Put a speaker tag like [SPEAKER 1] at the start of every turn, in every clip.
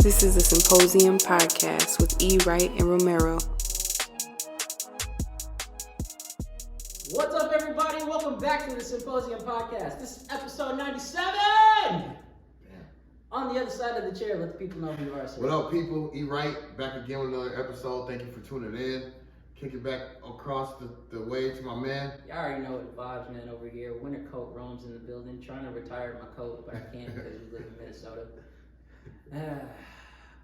[SPEAKER 1] This is the Symposium podcast with E. Wright and Romero.
[SPEAKER 2] What's up, everybody? Welcome back to the Symposium podcast. This is episode 97. On the other side of the chair, let the people know who you are. Sir.
[SPEAKER 3] What up, people? E. Wright back again with another episode. Thank you for tuning in. Kick it back across the way to my man.
[SPEAKER 2] You already know the vibes, man, over here. Winter coat roams in the building. Trying to retire my coat, but I can't because we live in Minnesota.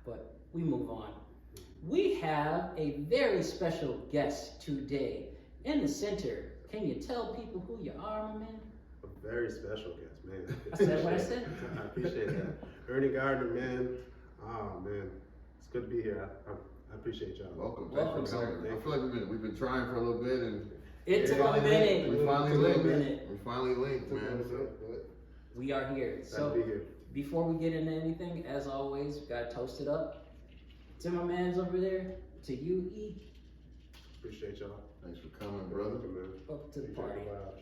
[SPEAKER 2] But we move on. We have a very special guest today in the center. Can you tell people who you are, my man?
[SPEAKER 4] A very special guest, man.
[SPEAKER 2] I said what I said.
[SPEAKER 4] I appreciate that. Ernie Gardner, man. Oh, man. It's good to be here. I appreciate y'all.
[SPEAKER 3] Welcome.
[SPEAKER 2] Welcome,
[SPEAKER 3] Thanks for
[SPEAKER 2] sir.
[SPEAKER 3] coming. I feel like we've been trying for a little bit, and
[SPEAKER 2] It's a minute.
[SPEAKER 3] we finally linked.
[SPEAKER 2] minute.
[SPEAKER 3] We finally linked, man. So,
[SPEAKER 2] We are here.
[SPEAKER 4] Glad
[SPEAKER 2] So
[SPEAKER 4] to be here.
[SPEAKER 2] before we get into anything, as always, we gotta toast it up. To my mans over there, to you, E,
[SPEAKER 4] Appreciate y'all.
[SPEAKER 3] thanks for coming, brother.
[SPEAKER 4] Welcome, man.
[SPEAKER 2] up to the
[SPEAKER 4] Appreciate
[SPEAKER 2] party.
[SPEAKER 4] the vibe.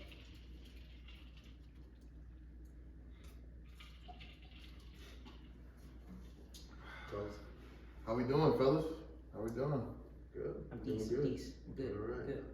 [SPEAKER 4] Toast.
[SPEAKER 3] How we doing, fellas? How we doing?
[SPEAKER 4] Good.
[SPEAKER 2] I'm
[SPEAKER 4] Doing
[SPEAKER 2] decent,
[SPEAKER 4] good.
[SPEAKER 2] decent. Good,
[SPEAKER 4] All right.
[SPEAKER 2] good.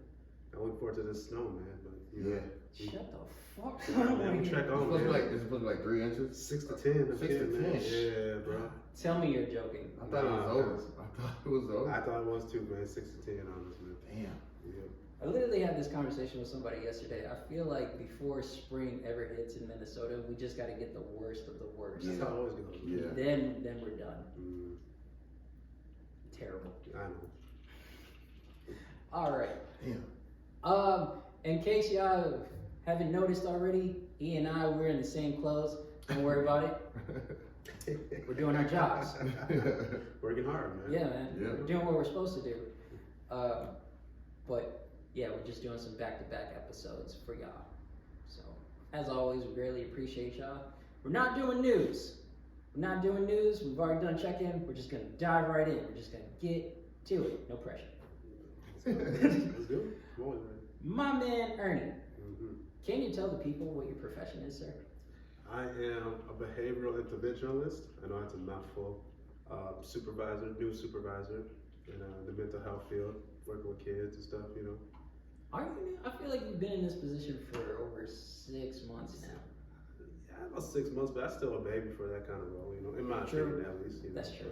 [SPEAKER 4] I look forward to this snow, man. But
[SPEAKER 3] Yeah.
[SPEAKER 2] Shut the fuck
[SPEAKER 4] Yeah,
[SPEAKER 2] up.
[SPEAKER 4] man, we track
[SPEAKER 3] It's
[SPEAKER 4] on,
[SPEAKER 3] supposed to be
[SPEAKER 4] man.
[SPEAKER 3] like, it's supposed to be like 3 inches.
[SPEAKER 4] 6 to 10. I'm
[SPEAKER 3] 6 to
[SPEAKER 4] kidding, man.
[SPEAKER 3] 10.
[SPEAKER 4] Yeah, bro.
[SPEAKER 2] Tell me you're joking.
[SPEAKER 3] I thought it was
[SPEAKER 4] Nah,
[SPEAKER 3] over.
[SPEAKER 4] guys.
[SPEAKER 3] I thought it was over.
[SPEAKER 4] I thought it was too, man. 6 to 10 on this, man.
[SPEAKER 3] Damn.
[SPEAKER 4] Yeah.
[SPEAKER 2] I literally had this conversation with somebody yesterday. I feel like before spring ever hits in Minnesota, we just gotta get the worst of the worst.
[SPEAKER 4] That's how it always goes.
[SPEAKER 3] Yeah.
[SPEAKER 2] Then we're done.
[SPEAKER 4] Mm,
[SPEAKER 2] Terrible.
[SPEAKER 4] I know.
[SPEAKER 2] All right.
[SPEAKER 3] Damn.
[SPEAKER 2] In case y'all haven't noticed already, E and I, we're in the same clothes. Don't worry about it. We're doing our jobs.
[SPEAKER 4] Working hard, man.
[SPEAKER 2] Yeah, man.
[SPEAKER 3] Yeah.
[SPEAKER 2] We're doing what we're supposed to do. But yeah, we're just doing some back-to-back episodes for y'all. So as always, we greatly appreciate y'all. We're not doing news. We're not doing news. We've already done check-in. We're just gonna dive right in. We're just gonna get to it. No pressure.
[SPEAKER 4] Let's do it. Come on, man.
[SPEAKER 2] My man Ernie,
[SPEAKER 4] Mm-hmm.
[SPEAKER 2] can you tell the people what your profession is, sir?
[SPEAKER 4] I am a behavioral interventionalist. I know that's a mouthful. Supervisor, new supervisor in the mental health field, working with kids and stuff, you know.
[SPEAKER 2] Are you? I feel like you've been in this position for over 6 months now.
[SPEAKER 4] Yeah, about 6 months, but I'm still a baby for that kind of role, you know, in my
[SPEAKER 2] True.
[SPEAKER 4] opinion at least. You know,
[SPEAKER 2] That's true.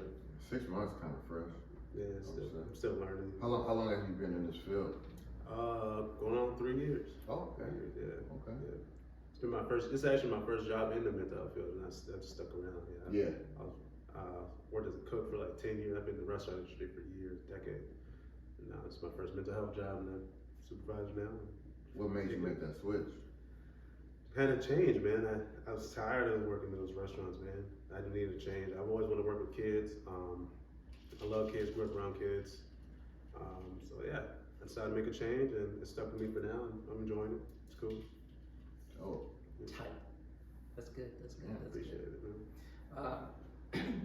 [SPEAKER 4] but,
[SPEAKER 3] 6 months, kind of fresh.
[SPEAKER 4] yeah, I'm still learning.
[SPEAKER 3] How long have you been in this field?
[SPEAKER 4] Going on 3 years.
[SPEAKER 3] Oh, okay.
[SPEAKER 4] 3 years, yeah.
[SPEAKER 3] Okay.
[SPEAKER 4] Yeah. It's been it's actually my first job in the mental health field, and I've stuck around. Yeah.
[SPEAKER 3] Yeah.
[SPEAKER 4] I was, worked as a cook for like 10 years. I've been in the restaurant industry for years, decade. And now it's my first mental health job, and I'm supervisor now.
[SPEAKER 3] What made you make that switch?
[SPEAKER 4] Had to change, man. I was tired of working in those restaurants, man. I just needed a change. I've always wanted to work with kids. I love kids, grew up around kids. So yeah, I decided to make a change, and it's stuck with me for now, and I'm enjoying it. It's cool.
[SPEAKER 3] Oh.
[SPEAKER 2] Tight. That's good. That's good.
[SPEAKER 4] I
[SPEAKER 2] That's
[SPEAKER 4] appreciate
[SPEAKER 2] good.
[SPEAKER 4] it, man.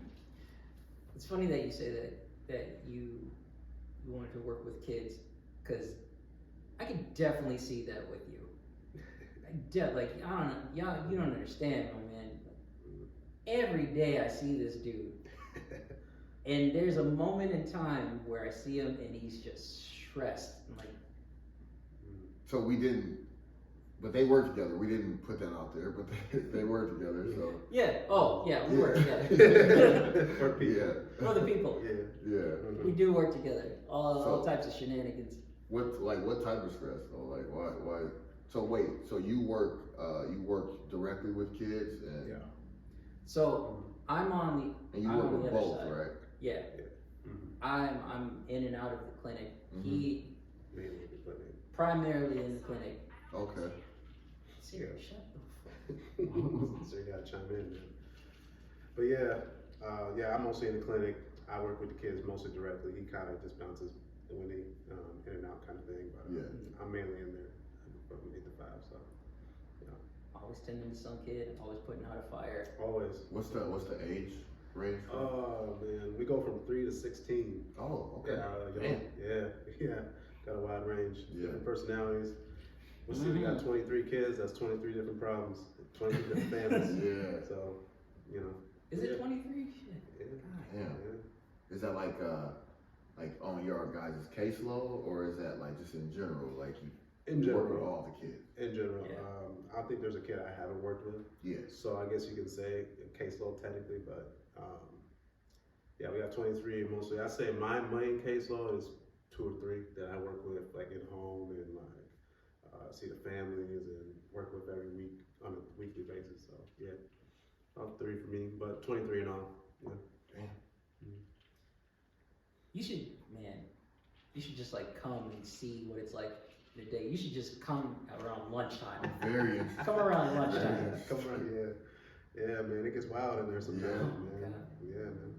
[SPEAKER 2] It's funny that you say that you wanted to work with kids, because I can definitely see that with you. Like, I don't know, y'all, you don't understand, my man. Every day I see this dude, and there's a moment in time where I see him and he's just stressed. I'm like,
[SPEAKER 3] So we didn't, but they work together. We didn't put that out there, but they work together. So
[SPEAKER 2] yeah, oh yeah, we work together.
[SPEAKER 4] For people.
[SPEAKER 3] yeah,
[SPEAKER 2] For the people.
[SPEAKER 4] Yeah.
[SPEAKER 3] yeah.
[SPEAKER 2] We do work together. All
[SPEAKER 3] So-
[SPEAKER 2] types of shenanigans.
[SPEAKER 3] What type of stress though? Like why? So wait, so you work directly with kids and
[SPEAKER 2] So I'm on the
[SPEAKER 3] and you
[SPEAKER 2] I'm
[SPEAKER 3] work
[SPEAKER 2] on the
[SPEAKER 3] with
[SPEAKER 2] other
[SPEAKER 3] both,
[SPEAKER 2] side.
[SPEAKER 3] right?
[SPEAKER 2] Yeah,
[SPEAKER 4] Mm-hmm.
[SPEAKER 2] I'm in and out of the clinic. He
[SPEAKER 4] Mainly the clinic.
[SPEAKER 2] primarily in the clinic.
[SPEAKER 3] Okay.
[SPEAKER 2] Siri, shut the fuck.
[SPEAKER 4] So you gotta chime in, man. But yeah, I'm mostly in the clinic. I work with the kids mostly directly. He kind of just bounces when they in and out kind of thing. But
[SPEAKER 3] Yeah.
[SPEAKER 4] I'm mainly in there from 8 to 5. So
[SPEAKER 2] Always tending to some kid, always putting out a fire.
[SPEAKER 4] always.
[SPEAKER 3] What's the age range? For
[SPEAKER 4] Oh man, we go from 3 to 16.
[SPEAKER 3] Oh, okay.
[SPEAKER 4] Young. Yeah. Got a wide range.
[SPEAKER 3] Yeah.
[SPEAKER 4] Different personalities. Let's see, we got 23 kids. That's 23 different problems. 23 different families.
[SPEAKER 3] Yeah.
[SPEAKER 4] So, you know.
[SPEAKER 2] Is it 23? Shit.
[SPEAKER 4] Yeah.
[SPEAKER 3] Yeah.
[SPEAKER 4] Yeah.
[SPEAKER 3] Is that like on your guys' caseload, or is that like just in general, like you
[SPEAKER 4] In
[SPEAKER 3] work with
[SPEAKER 4] general.
[SPEAKER 3] all the kids?
[SPEAKER 4] In general,
[SPEAKER 2] Yeah.
[SPEAKER 4] I think there's a kid I haven't worked with.
[SPEAKER 3] Yes.
[SPEAKER 4] So I guess you can say a caseload technically, but yeah, we got 23 mostly. I say my main caseload is 2 or 3 that I work with, like at home and like see the families and work with every week on a weekly basis. So yeah, about 3 for me, but 23 in all. Yeah.
[SPEAKER 3] Damn.
[SPEAKER 2] You should, man. You should just like come and see what it's like in a day. You should just come around lunchtime.
[SPEAKER 3] Very interesting.
[SPEAKER 2] Come around lunchtime.
[SPEAKER 4] Come on, yeah. Yeah, man, it gets wild in there sometimes,
[SPEAKER 3] Yeah.
[SPEAKER 2] Oh,
[SPEAKER 4] man.
[SPEAKER 2] God.
[SPEAKER 4] Yeah, man.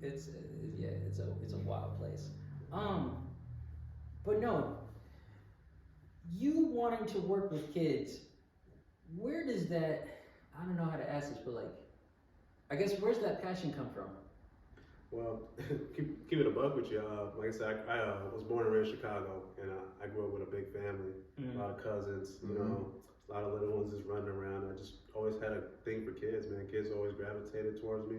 [SPEAKER 2] It's a wild place. But no, you wanting to work with kids, where does that? I don't know how to ask this, but like, I guess where's that passion come from?
[SPEAKER 4] Well, keep it a buck with you. Like I said, I was born and raised in Chicago, and I grew up with a big family, a lot of cousins, you know, a lot of little ones just running around. I just always had a thing for kids, man. Kids always gravitated towards me.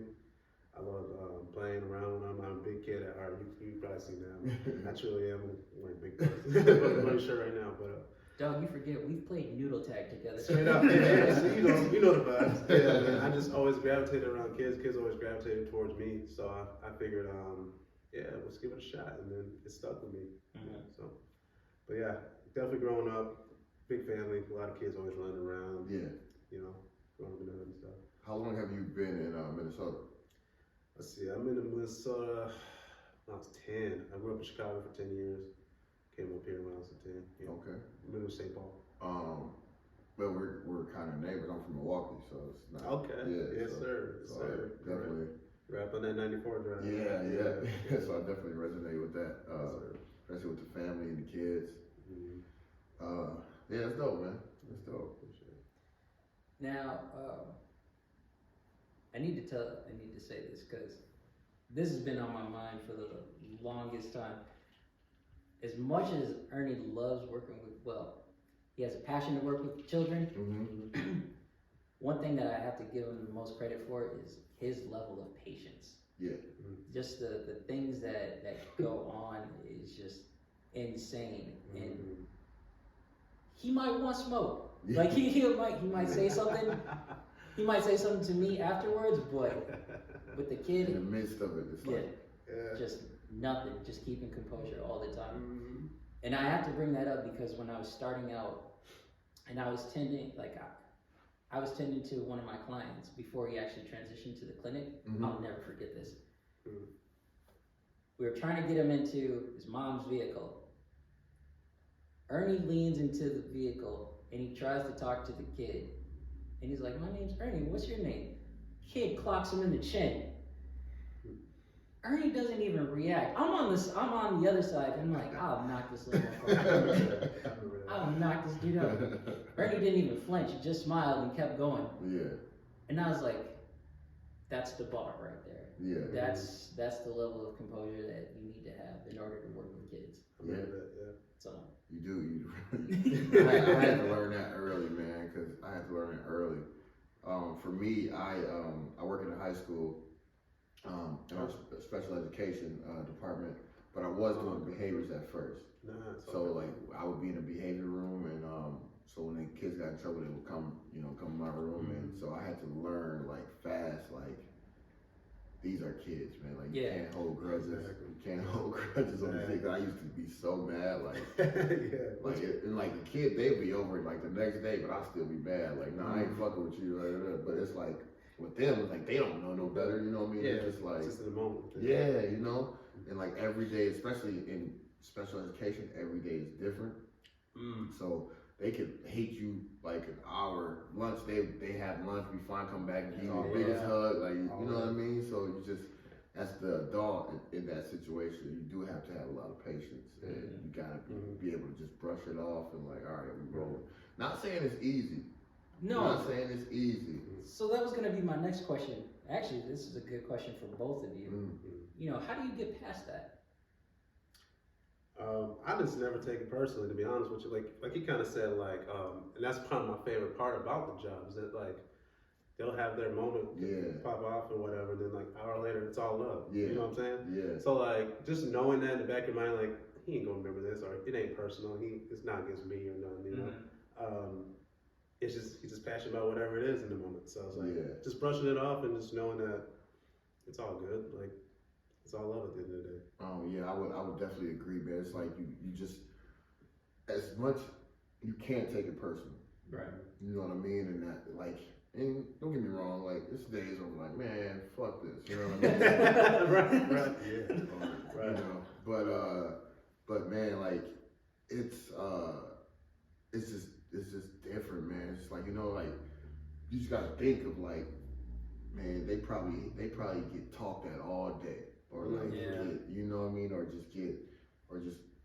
[SPEAKER 4] I love playing around with them. I'm a big kid at heart. You probably see now. I truly am wearing big money shirt right now, but.
[SPEAKER 2] Dog, you forget we've played noodle tag together.
[SPEAKER 4] Straight up, yeah. So you know the vibes. Yeah, man. I just always gravitated around kids. Kids always gravitated towards me. So I figured, yeah, let's give it a shot, and then it stuck with me.
[SPEAKER 2] Mm-hmm.
[SPEAKER 4] Yeah, so, but yeah, definitely growing up, big family, a lot of kids always running around.
[SPEAKER 3] Yeah.
[SPEAKER 4] You know, growing up in the hood and stuff.
[SPEAKER 3] How long have you been in Minnesota?
[SPEAKER 4] Let's see. I'm in Minnesota when I was 10. I grew up in Chicago for 10 years. Came up here when I was 10. Yeah.
[SPEAKER 3] Okay.
[SPEAKER 4] Middle of St. Paul.
[SPEAKER 3] Well, we're kind of neighbors. I'm from Milwaukee, so it's not.
[SPEAKER 4] Okay.
[SPEAKER 3] Yeah.
[SPEAKER 4] Yes,
[SPEAKER 3] so,
[SPEAKER 4] sir. Yes,
[SPEAKER 3] so
[SPEAKER 4] sir.
[SPEAKER 3] definitely.
[SPEAKER 4] Right up on that 94 drive.
[SPEAKER 3] Yeah. So I definitely resonate with that, especially with the family and the kids.
[SPEAKER 4] Mm-hmm.
[SPEAKER 3] Yeah, it's dope, man. It's dope.
[SPEAKER 2] Now, I need to say this because this has been on my mind for the longest time. As much as Ernie loves working with, he has a passion to work with children.
[SPEAKER 3] Mm-hmm.
[SPEAKER 2] One thing that I have to give him the most credit for is his level of patience.
[SPEAKER 3] Yeah.
[SPEAKER 2] Just the things that go on is just insane. And he might want smoke.
[SPEAKER 3] Yeah.
[SPEAKER 2] Like he might say something. He might say something to me afterwards, but with the kid,
[SPEAKER 3] In the midst of it, it's like.
[SPEAKER 2] just nothing, just keeping composure all the time.
[SPEAKER 4] Mm-hmm.
[SPEAKER 2] And I have to bring that up because when I was starting out and I was tending, I was tending to one of my clients before he actually transitioned to the clinic.
[SPEAKER 3] Mm-hmm.
[SPEAKER 2] I'll never forget this. We were trying to get him into his mom's vehicle. Ernie leans into the vehicle and he tries to talk to the kid. And he's like, "My name's Ernie, what's your name?" Kid clocks him in the chin. Ernie doesn't even react. I'm on the other side. I'm like, I'll knock this little motherfucker. I'll knock this dude out. Ernie didn't even flinch. He just smiled and kept going.
[SPEAKER 3] Yeah.
[SPEAKER 2] And I was like, that's the bar right there.
[SPEAKER 3] Yeah.
[SPEAKER 2] That's the level of composure that you need to have in order to work with kids.
[SPEAKER 3] Yeah.
[SPEAKER 2] So
[SPEAKER 3] You do. I had to learn that early, man, because I had to learn it early. For me, I work in a high school. In our special education department, but I was doing behaviors at first.
[SPEAKER 4] Nice.
[SPEAKER 3] So like I would be in a behavior room, and so when the kids got in trouble, they would come in my room, and so I had to learn like fast, like these are kids, man. Like you can't hold grudges.
[SPEAKER 4] Exactly.
[SPEAKER 3] You can't hold grudges on the thing. I used to be so mad, like and like the kid, they'd be over it like the next day, but I'll still be mad. Like, nah, I ain't fucking with you. But it's like. With them, it's like they don't know no better, you know what I mean?
[SPEAKER 4] Yeah,
[SPEAKER 3] it's just like,
[SPEAKER 4] just in the moment.
[SPEAKER 3] yeah, you know? And like every day, especially in special education, every day is different. So they could hate you like an hour. Lunch, they have lunch, we fine, come back and give you the biggest hug, like, you know what I mean? So you just, as the adult in that situation, you do have to have a lot of patience. And you gotta be able to just brush it off and like, all right, we rolling. Not saying it's easy.
[SPEAKER 2] no.
[SPEAKER 3] Not saying it's easy.
[SPEAKER 2] So that was gonna be my next question. Actually, this is a good question for both of you. You know, how do you get past that?
[SPEAKER 4] I just never take it personally, to be honest with you. Like you kind of said, like, and that's kind of my favorite part about the job is that like they'll have their moment, pop off or whatever, and then like an hour later, it's all love. You know what I'm saying?
[SPEAKER 3] Yeah.
[SPEAKER 4] So like, just knowing that in the back of your mind, like, he ain't gonna remember this, or it ain't personal. It's not against me or nothing. You know. It's just he's just passionate about whatever it is in the moment. So it's like just brushing it off and just knowing that it's all good. Like it's all love at the end of the day.
[SPEAKER 3] Oh yeah, I would definitely agree, man. It's like you just as much you can't take it personal.
[SPEAKER 2] Right.
[SPEAKER 3] You know what I mean? And that like, and don't get me wrong, like this days I'm like, man, fuck this. You know what I mean?
[SPEAKER 4] right. Yeah.
[SPEAKER 3] Right. You know, but man, like it's just different, man. It's like, you know, like you just gotta think of like, man, they probably get talked at all day, or like get, you know what I mean, or just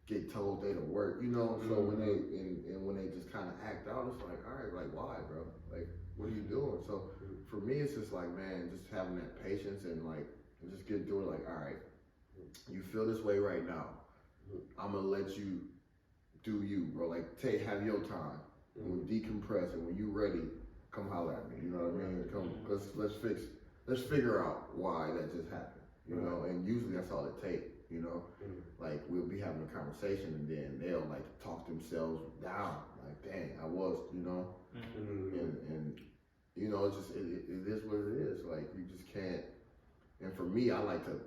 [SPEAKER 3] get told they to work, you know. So when they just kind of act out, it's like, all right, like why, bro? Like what are you doing? So for me, it's just like, man, just having that patience and like just getting through it. Like, all right, you feel this way right now. I'm gonna let you do you, bro. Like, have your time. We'll decompress, and when you ready, come holler at me. You know what I mean? Come, let's figure out why that just happened. You know, and usually that's all it takes. You know, like we'll be having a conversation, and then they'll like talk themselves down. Like, dang, I was, you know, and you know, it's just it is what it is. Like you just can't. And for me, I like to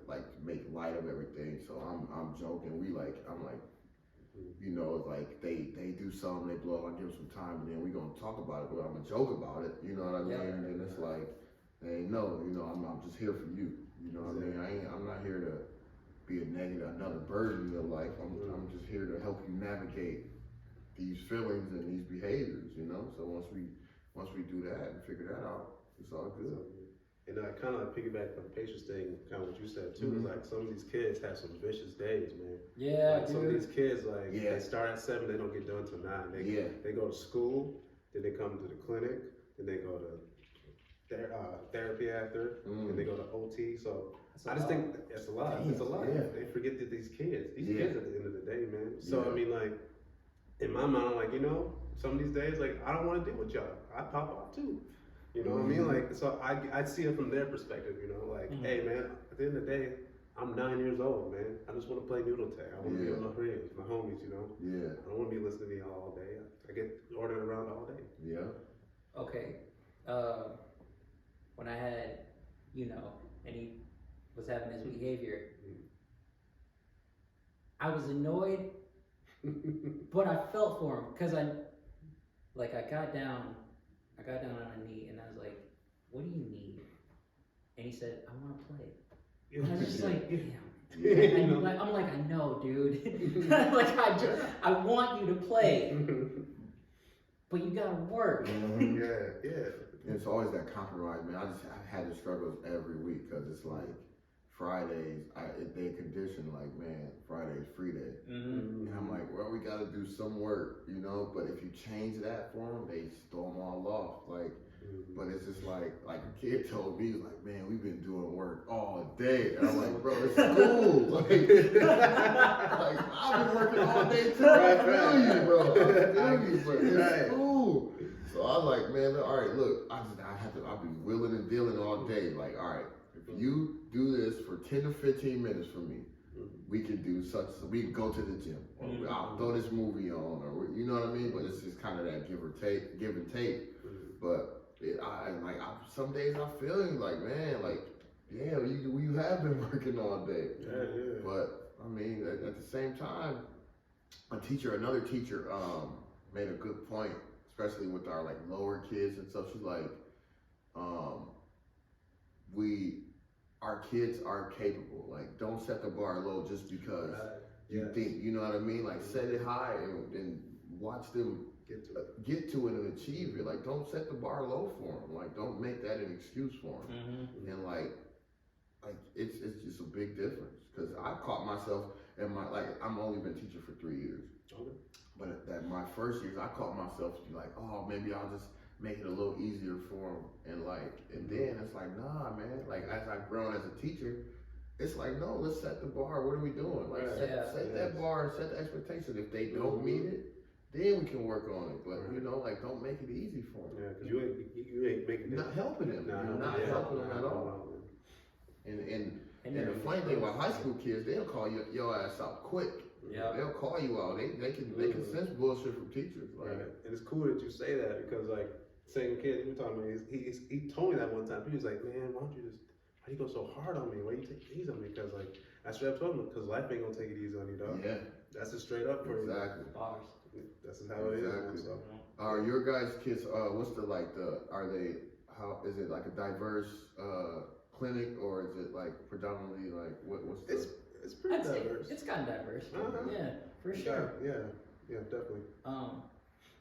[SPEAKER 3] make light of everything. So I'm joking. I'm like. You know, it's like they do something, they blow up, I give them some time, and then we gonna talk about it, but I'm gonna joke about it, you know what I mean? And then it's like, hey, no, you know, I'm just here for you, you know what I mean? I'm not here to be another burden in your life. I'm just here to help you navigate these feelings and these behaviors, you know? So once we do that and figure that out, it's all good.
[SPEAKER 4] And I kind of piggyback on the patience thing, kind of what you said too. Is like some of these kids have some vicious days, man.
[SPEAKER 2] Yeah,
[SPEAKER 4] like some of these kids, like they start at 7, they don't get done till 9. They go to school, then they come to the clinic, then they go to therapy after, and they go to OT. So I just think it's a lot. It's a lot. Yeah. They forget that these kids at the end of the day, man. So I mean, like in my mind, I'm like, you know, some of these days, like I don't want to deal with y'all. I pop off too. You know what I mean? Like, so I see it from their perspective, you know, like, hey man, at the end of the day, I'm 9 years old, man. I just want to play noodle tag. I want to be with my friends, my homies, you know? Yeah. I don't want to be listening to me all day. I get ordered around all day.
[SPEAKER 3] Yeah.
[SPEAKER 2] Okay. When I had, you know, and he was having his behavior, I was annoyed, but I felt for him because I got down on a knee and I was like, what do you need? And he said, I want to play. And I was just like, damn. I'm like, I know, dude. Like, I want you to play. But you gotta work.
[SPEAKER 3] Yeah. It's always that compromise, man. I had the struggles every week because it's like Fridays, they condition like, man, Friday's free day. And I'm like, well, we gotta do some work, you know, but if you change that for them, they storm all off. Like, but it's just like a kid told me, he's like, man, we've been doing work all day. And I'm like, bro, it's cool. Like I've been working all day too. I feel you, bro. I feel you, but it's cool. So I was like, man, all right, look, I'll be willing and dealing all day. Like, all right, if you do this for 10 to 15 minutes for me, we can do we can go to the gym, or I'll throw this movie on, or you know what I mean? But it's just kind of that give and take. But some days I feel like, man, like, yeah, you have been working all day. Yeah. But I mean, at the same time, another teacher made a good point, especially with our like lower kids and stuff. She's like, our kids are capable. Like, don't set the bar low just because you think, you know what I mean? Like, set it high and watch them get to it and achieve it. Like, don't set the bar low for them. Like, don't make that an excuse for them. And like it's just a big difference. Because I caught myself in I'm only been teaching for 3 years. Okay. But that my first years, I caught myself like, oh, maybe I'll just make it a little easier for them. And then it's like, nah, man. Like, as I've grown as a teacher, it's like, no, let's set the bar. What are we doing? Like, set that bar and set the expectation. If they don't meet it, then we can work on it. But you know, like, don't make it easy for them.
[SPEAKER 4] Yeah, because you ain't making
[SPEAKER 3] You're not helping them. You're not helping them at all. And the funny thing about high school kids, they'll call your ass out quick.
[SPEAKER 2] Yeah.
[SPEAKER 3] They'll call you out. They can sense bullshit from teachers. Like,
[SPEAKER 4] right. And it's cool that you say that because like same kid you were talking about, he told me that one time. He was like, man, why do you go so hard on me? Why do you take it easy on me? Because like I straight up told him, because life ain't gonna take it easy on you, dog.
[SPEAKER 3] yeah,
[SPEAKER 4] That's just straight up for
[SPEAKER 3] exactly.
[SPEAKER 2] Bars.
[SPEAKER 4] you. That's just how it is. So.
[SPEAKER 3] Are your guys' kids? What's how is it like a diverse clinic, or is it like predominantly like what's the?
[SPEAKER 4] It's pretty
[SPEAKER 2] I'd say
[SPEAKER 4] diverse.
[SPEAKER 2] it's kind of diverse.
[SPEAKER 4] Uh-huh.
[SPEAKER 2] Yeah, for sure.
[SPEAKER 4] Yeah, definitely.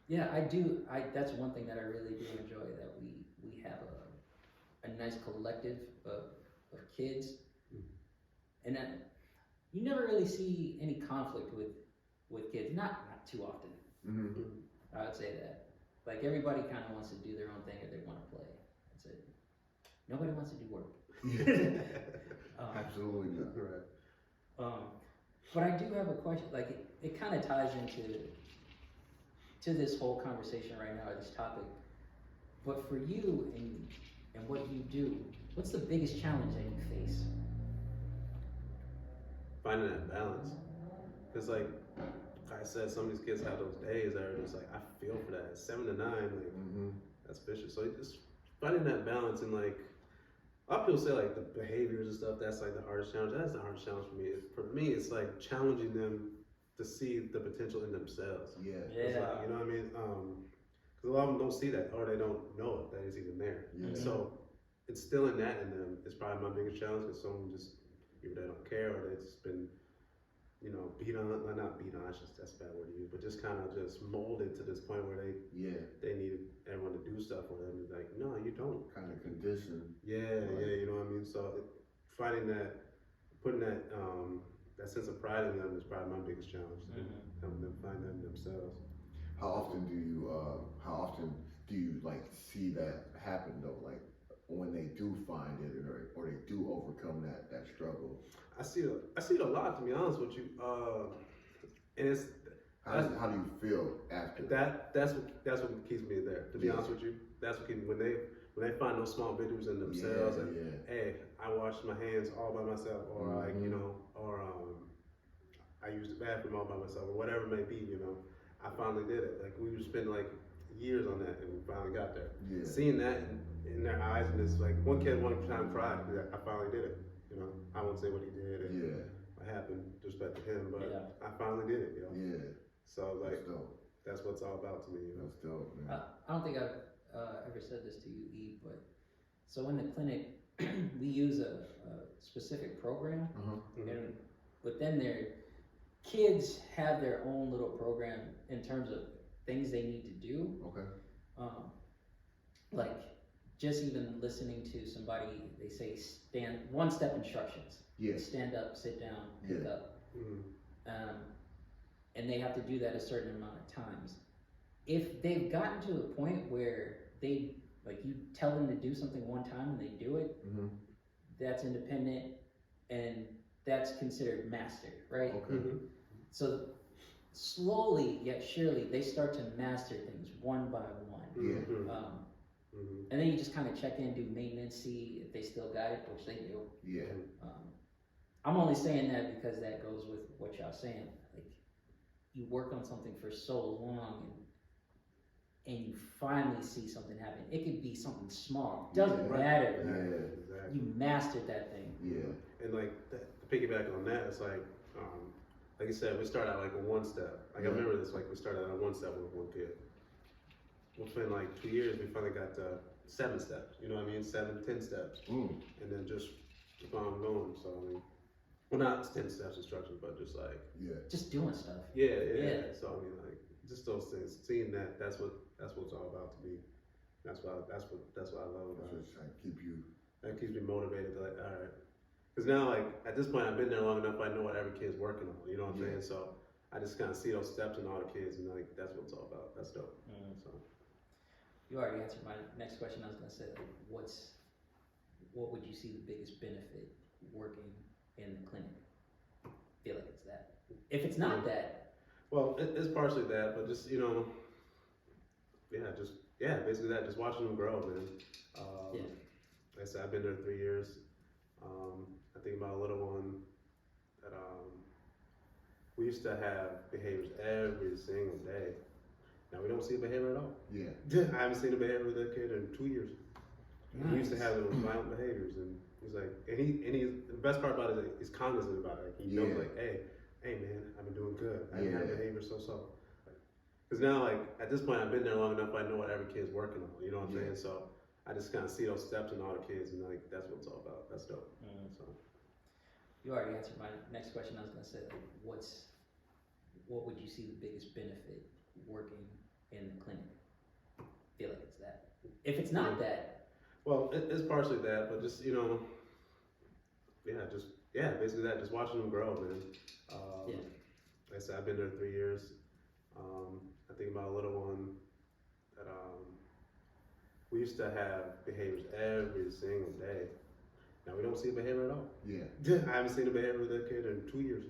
[SPEAKER 2] Yeah, I do. That's one thing that I really do enjoy, that we have a nice collective of kids, and you never really see any conflict with kids. Not too often.
[SPEAKER 3] Mm-hmm.
[SPEAKER 2] I would say that. Like, everybody kind of wants to do their own thing, or they want to play. That's it. Nobody wants to do work.
[SPEAKER 3] Absolutely not.
[SPEAKER 4] Right.
[SPEAKER 2] But I do have a question. Like, it kind of ties into this whole conversation right now, or this topic. But for you and what you do, what's the biggest challenge that you face?
[SPEAKER 4] Finding that balance. Because like I said, some of these kids have those days that are just like, I feel for that. 7 to 9, like that's vicious. So just finding that balance, and like a lot of people say like the behaviors and stuff, that's like the hardest challenge. That's the hardest challenge for me. For me, it's like challenging them to see the potential in themselves.
[SPEAKER 3] Yeah.
[SPEAKER 4] It's like, you know what I mean? Because a lot of them don't see that, or they don't know it, that it's even there.
[SPEAKER 3] Yeah.
[SPEAKER 4] So instilling that in them is probably my biggest challenge, because someone just, either they don't care, or they've just been, you know, not beat on, that's a bad word to use, but just kind of just molded to this point where they need everyone to do stuff for them. It's like, no, you don't.
[SPEAKER 3] Kind of conditioned.
[SPEAKER 4] Yeah, you know what I mean? So finding that, putting that sense of pride in them is probably my biggest challenge. Helping them find that in themselves.
[SPEAKER 3] How often do you like see that happen though? Like when they do find it, or they do overcome that struggle?
[SPEAKER 4] I see it a lot, to be honest with you. And it's
[SPEAKER 3] how do you feel after
[SPEAKER 4] that's what keeps me there. To be honest with you, that's what keeps me when they find those small victories in themselves. Hey, I washed my hands all by myself, or like, you know, or I used the bathroom all by myself, or whatever it may be. You know, I finally did it. Like, we would spend like years on that, and we finally got there. Yeah. Seeing that in their eyes, and it's like one kid one time cried because I finally did it. You know, I won't say what he did and what happened, respect to him, but I finally did it. You know. Yeah. So like that's what it's all about to me. You know.
[SPEAKER 3] That's dope, man.
[SPEAKER 2] I don't think I've ever said this to you, E, but so in the clinic we use a specific program, and within there, kids have their own little program in terms of things they need to do. Okay. Like, just even listening to somebody, they say one-step instructions. Yeah. Stand up, sit down, pick up. And they have to do that a certain amount of times. If they've gotten to a point where you tell them to do something one time and they do it, that's independent, and that's considered mastered, right? Okay. So slowly yet surely, they start to master things one by one. And then you just kind of check in, do maintenance, see if they still got it, which they do. Yeah. I'm only saying that because that goes with what y'all saying. Like, you work on something for so long, and you finally see something happen. It could be something small. Doesn't matter.
[SPEAKER 4] Yeah, exactly.
[SPEAKER 2] You mastered that thing.
[SPEAKER 4] Yeah. And like to piggyback on that, it's like you said, we start out like a one step. Like I remember this, like we started out a one step with one kid. Within like 2 years, we finally got 7 steps. You know what I mean? 7, 10 steps, and then just keep on going. So I mean, well, not 10 steps instructions, but just like
[SPEAKER 2] just doing stuff.
[SPEAKER 4] Yeah. So I mean, like just those things, seeing that's what it's all about to me. That's what I love about it. That keeps me motivated to, like, all right. Because now, like, at this point, I've been there long enough, I know what every kid's working on, you know what I'm saying? So I just kind of see those steps in all the kids, and like, that's what it's all about. That's dope. So.
[SPEAKER 2] You already answered my next question. I was going to say, like, what would you see the biggest benefit working in the clinic? I feel like it's that. If it's not that,
[SPEAKER 4] Well, it's partially that, but just basically that. Just watching them grow, man.
[SPEAKER 2] Yeah.
[SPEAKER 4] Like I said, I've been there 3 years. I think about a little one that we used to have behaviors every single day. Now we don't see a behavior at all.
[SPEAKER 3] Yeah.
[SPEAKER 4] I haven't seen a behavior with that kid in 2 years.
[SPEAKER 2] Nice.
[SPEAKER 4] We used to have those violent behaviors, and he's like, and he's the best part about it is he's cognizant about it. Like, he knows, like, hey man, I've been doing good. I haven't had behavior so. Because now, like, at this point, I've been there long enough. I know what every kid's working on. You know what I'm saying? So I just kind of see those steps in all the kids, and like that's what it's all about. That's dope. So
[SPEAKER 2] You already answered my next question. I was gonna say, like, what would you see the biggest benefit working in the clinic? I feel like it's that. If it's not that,
[SPEAKER 4] well, it's partially that, but just basically that. Just watching them grow, man. Like I said, I've been there 3 years. I think about a little one that we used to have behaviors every single day. Now we don't see a behavior at all.
[SPEAKER 3] Yeah.
[SPEAKER 4] I haven't seen a behavior with that kid in 2 years.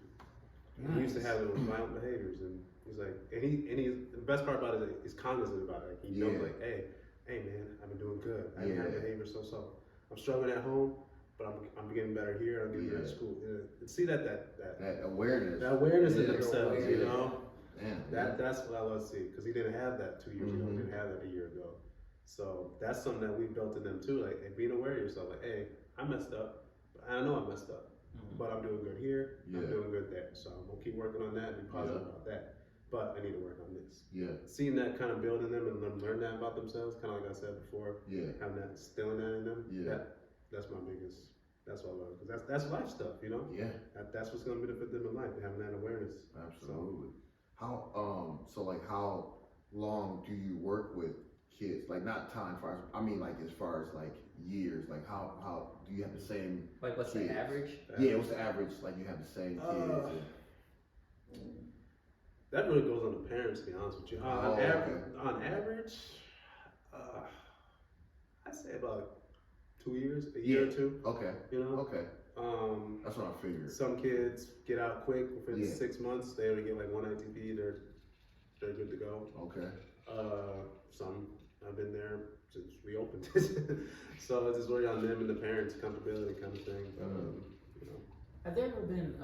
[SPEAKER 2] nice.
[SPEAKER 4] We used to have those violent behaviors, and he's like, and he's the best part about it is he's cognizant about it. Like, he knows, like, hey man, I've been doing good. I haven't had behavior so. I'm struggling at home, but I'm getting better here. I'm getting better at school. And see that
[SPEAKER 3] awareness.
[SPEAKER 4] that awareness in
[SPEAKER 2] Yeah.
[SPEAKER 4] themselves, you know.
[SPEAKER 3] Damn.
[SPEAKER 4] That's what I love to see, because he didn't have that 2 years ago. He didn't have that a year ago. So that's something that we built in them too, like, being aware of yourself. Like, hey, I messed up, but I know I messed up, but I'm doing good here. I'm doing good there. So I'm gonna keep working on that and be positive about that. But I need to work on this.
[SPEAKER 3] Yeah.
[SPEAKER 4] Seeing that kind of build in them and them learn that about themselves, kind of like I said before.
[SPEAKER 3] Yeah.
[SPEAKER 4] Having that, instilling that in them.
[SPEAKER 3] Yeah.
[SPEAKER 4] That's my biggest. That's what I love, because that's life stuff, you know.
[SPEAKER 3] Yeah.
[SPEAKER 4] That's what's gonna benefit them in life, having that awareness.
[SPEAKER 3] Absolutely. How long do you work with kids? Like, not time far. I mean, like, as far as like years. Like, how do you have the same?
[SPEAKER 2] Like, what's
[SPEAKER 3] kids?
[SPEAKER 2] the average?
[SPEAKER 3] Yeah. What's the average? Like, you have the same kids.
[SPEAKER 4] That really goes on the parents, to be honest with you. On average, I'd say about 2 years, a year or two.
[SPEAKER 3] Okay.
[SPEAKER 4] You know.
[SPEAKER 3] Okay. That's what I figured.
[SPEAKER 4] Some kids get out quick within
[SPEAKER 3] Yeah.
[SPEAKER 4] 6 months. They only get like one ITP. They're good to go.
[SPEAKER 3] Okay.
[SPEAKER 4] Some I've been there since we opened. So it's just really on them and the parents' comfortability kind of thing. You know.
[SPEAKER 2] Have there ever been,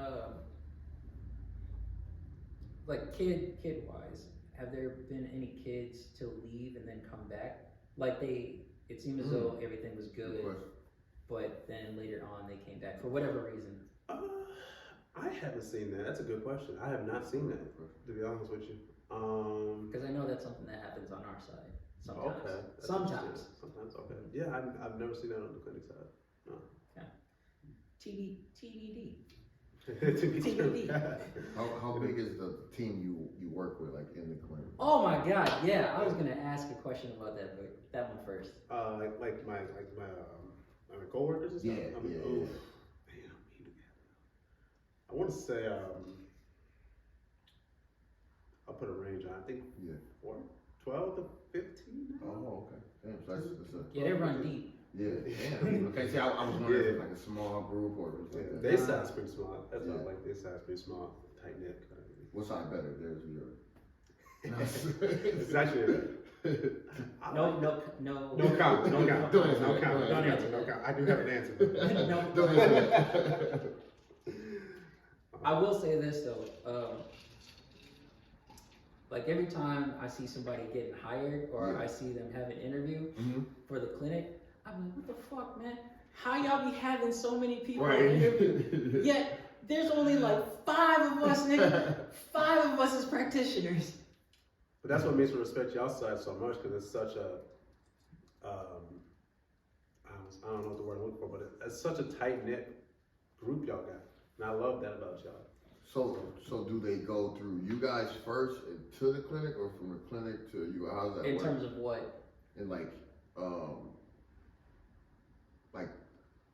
[SPEAKER 2] like, kid wise, have there been any kids to leave and then come back? Like, it seemed as though everything was good, but then later on they came back for whatever reason.
[SPEAKER 4] I haven't seen that. That's a good question. I have not seen that, to be honest with you.
[SPEAKER 2] Because I know that's something that happens on our side sometimes.
[SPEAKER 4] Okay.
[SPEAKER 2] Sometimes.
[SPEAKER 4] Sometimes. Okay. Yeah, I've never seen that on the clinic side. No.
[SPEAKER 2] Yeah. TBD.
[SPEAKER 4] TBD.
[SPEAKER 3] How big is the team you work with, like, in the clinic?
[SPEAKER 2] Oh my God! Yeah, I was gonna ask a question about that, but that one first.
[SPEAKER 4] Like my coworkers and stuff.
[SPEAKER 3] Yeah.
[SPEAKER 4] Man, I want to say I'll put a range on. I think 12 to 15. Now.
[SPEAKER 3] Oh, okay. Damn, so that's a,
[SPEAKER 2] Yeah, they run deep.
[SPEAKER 3] Yeah, damn. Okay, see, I was wondering if it's like a small group or if it's like
[SPEAKER 4] They size pretty small. That's not like they size pretty small, tight knit.
[SPEAKER 3] What side better? There's yours.
[SPEAKER 4] It's actually
[SPEAKER 2] No
[SPEAKER 4] comment.
[SPEAKER 3] Don't
[SPEAKER 4] answer. No comment. I do have an answer.
[SPEAKER 3] Don't answer.
[SPEAKER 2] I will say this though, like, every time I see somebody getting hired or I see them have an interview for the clinic, I'm like, what the fuck, man? How y'all be having so many people interview? Yet there's only like 5 of us, nigga. 5 of us as practitioners.
[SPEAKER 4] But that's what makes me respect y'all side so much, because it's such a, I don't know what the word I'm looking for, but it's such a tight knit group y'all got, and I love that about y'all.
[SPEAKER 3] So do they go through you guys first to the clinic, or from the clinic to you? How's that
[SPEAKER 2] In
[SPEAKER 3] work?
[SPEAKER 2] terms of what?
[SPEAKER 3] And like,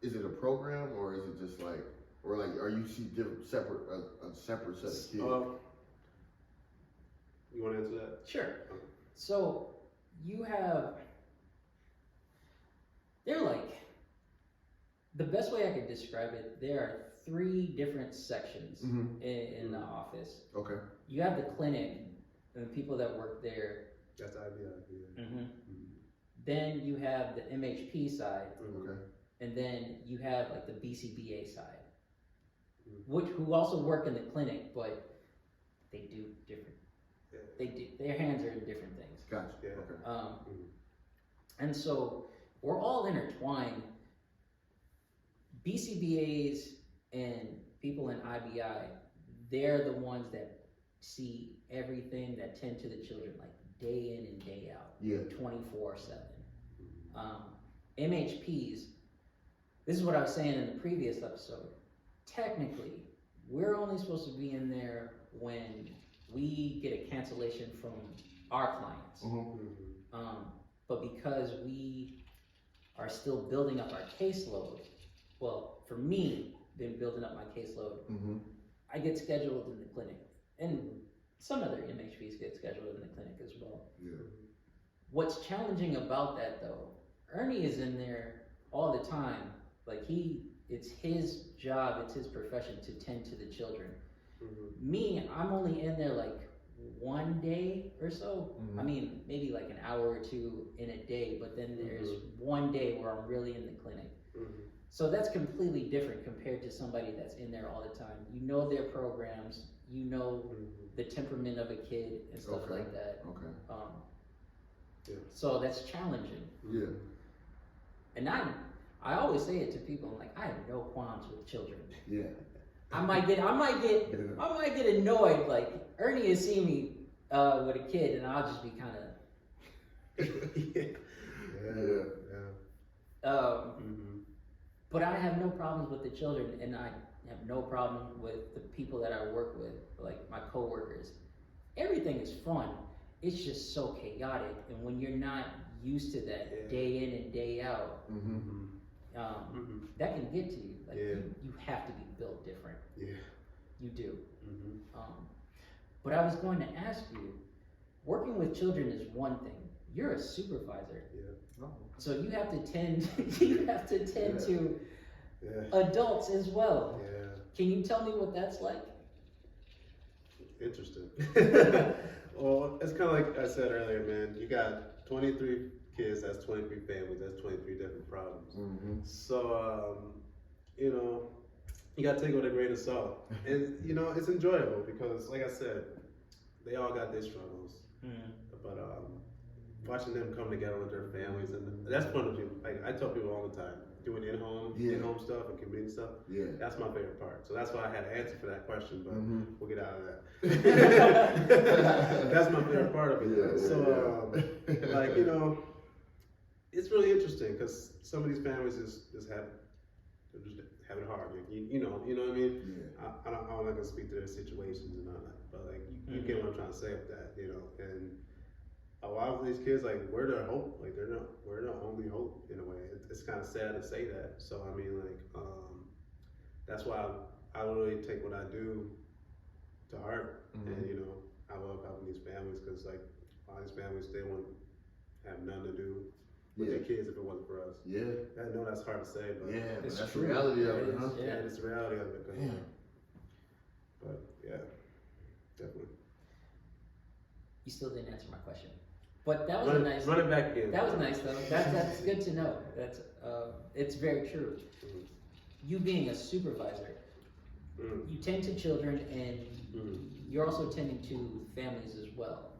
[SPEAKER 3] is it a program, or is it just like, or like, are you see different separate set of kids?
[SPEAKER 4] You want to answer that?
[SPEAKER 2] Sure. So you have, they're like, the best way I could describe it, there are 3 different sections
[SPEAKER 3] Mhm.
[SPEAKER 2] in the office.
[SPEAKER 3] Okay.
[SPEAKER 2] You have the clinic and the people that work there.
[SPEAKER 4] That's ideal. Yeah.
[SPEAKER 2] Then you have the MHP side,
[SPEAKER 3] Okay.
[SPEAKER 2] and then you have like the BCBA side,
[SPEAKER 4] Mhm.
[SPEAKER 2] who also work in the clinic, but they do different.
[SPEAKER 4] Yeah.
[SPEAKER 2] They do, their hands are in different things.
[SPEAKER 3] Gotcha.
[SPEAKER 4] Yeah.
[SPEAKER 3] Okay.
[SPEAKER 2] And so we're all intertwined. BCBAs and people in IBI, they're the ones that see everything, that tend to the children like day in and day out,
[SPEAKER 3] Yeah.
[SPEAKER 2] 24/7. MHPs, this is what I was saying in the previous episode. Technically, we're only supposed to be in there when we get a cancellation from our clients. But because we are still building up our caseload, well, for me, been building up my caseload, I get scheduled in the clinic, and some other MHPs get scheduled in the clinic as well.
[SPEAKER 3] Yeah.
[SPEAKER 2] What's challenging about that though, Ernie is in there all the time. Like it's his job, it's his profession to tend to the children. Me, I'm only in there like one day or so. I mean, maybe like an hour or 2 in a day, but then there's one day where I'm really in the clinic. So that's completely different compared to somebody that's in there all the time. You know their programs, you know the temperament of a kid and stuff
[SPEAKER 3] Okay.
[SPEAKER 2] like that.
[SPEAKER 3] Okay.
[SPEAKER 2] So that's challenging.
[SPEAKER 3] Yeah.
[SPEAKER 2] And I always say it to people, I'm like, I have no qualms with children.
[SPEAKER 3] Yeah.
[SPEAKER 2] I might get annoyed. Like Ernie has seen me with a kid, and I'll just be kind of. But I have no problems with the children, and I have no problem with the people that I work with, like my coworkers. Everything is fun. It's just so chaotic, and when you're not used to that day in and day out, that can get to you. Like you have to be built different.
[SPEAKER 4] Yeah.
[SPEAKER 2] You do. But I was going to ask you, working with children is one thing. You're a supervisor.
[SPEAKER 4] Yeah.
[SPEAKER 2] So you have to tend to adults as well.
[SPEAKER 4] Yeah.
[SPEAKER 2] Can you tell me what that's like?
[SPEAKER 4] Interesting. Well, it's kind of like I said earlier, man. You got 23 kids, that's 23 families, that's 23 different problems. So, you gotta take it with a grain of salt. And, it's enjoyable because, like I said, they all got their struggles. But watching them come together with their families, and that's fun to do. Like I tell people all the time, doing in-home stuff and community stuff. Yeah, that's my favorite part. So that's why I had to answer for that question, but we'll get out of that. That's my favorite part of it. Yeah, so, it's really interesting because some of these families just have it hard. Like, you know what I mean? Yeah. I'm not gonna speak to their situations and all that, but like you get what I'm trying to say with that, and. A lot of these kids, like, we're their hope. Like, we're their only hope in a way. It's kind of sad to say that. So, I mean, like, that's why I really take what I do to heart. And, I love helping these families because, like, a lot of these families, they wouldn't have nothing to do with their kids if it wasn't for us. Yeah. I know that's hard to say, but
[SPEAKER 3] that's the reality of it, huh?
[SPEAKER 4] Yeah, it's the reality of it. But, yeah, definitely.
[SPEAKER 2] You still didn't answer my question. But that was nice.
[SPEAKER 4] Run it back again.
[SPEAKER 2] That was nice though. That's good to know. That's it's very true. You being a supervisor, you tend to children and you're also tending to families as well.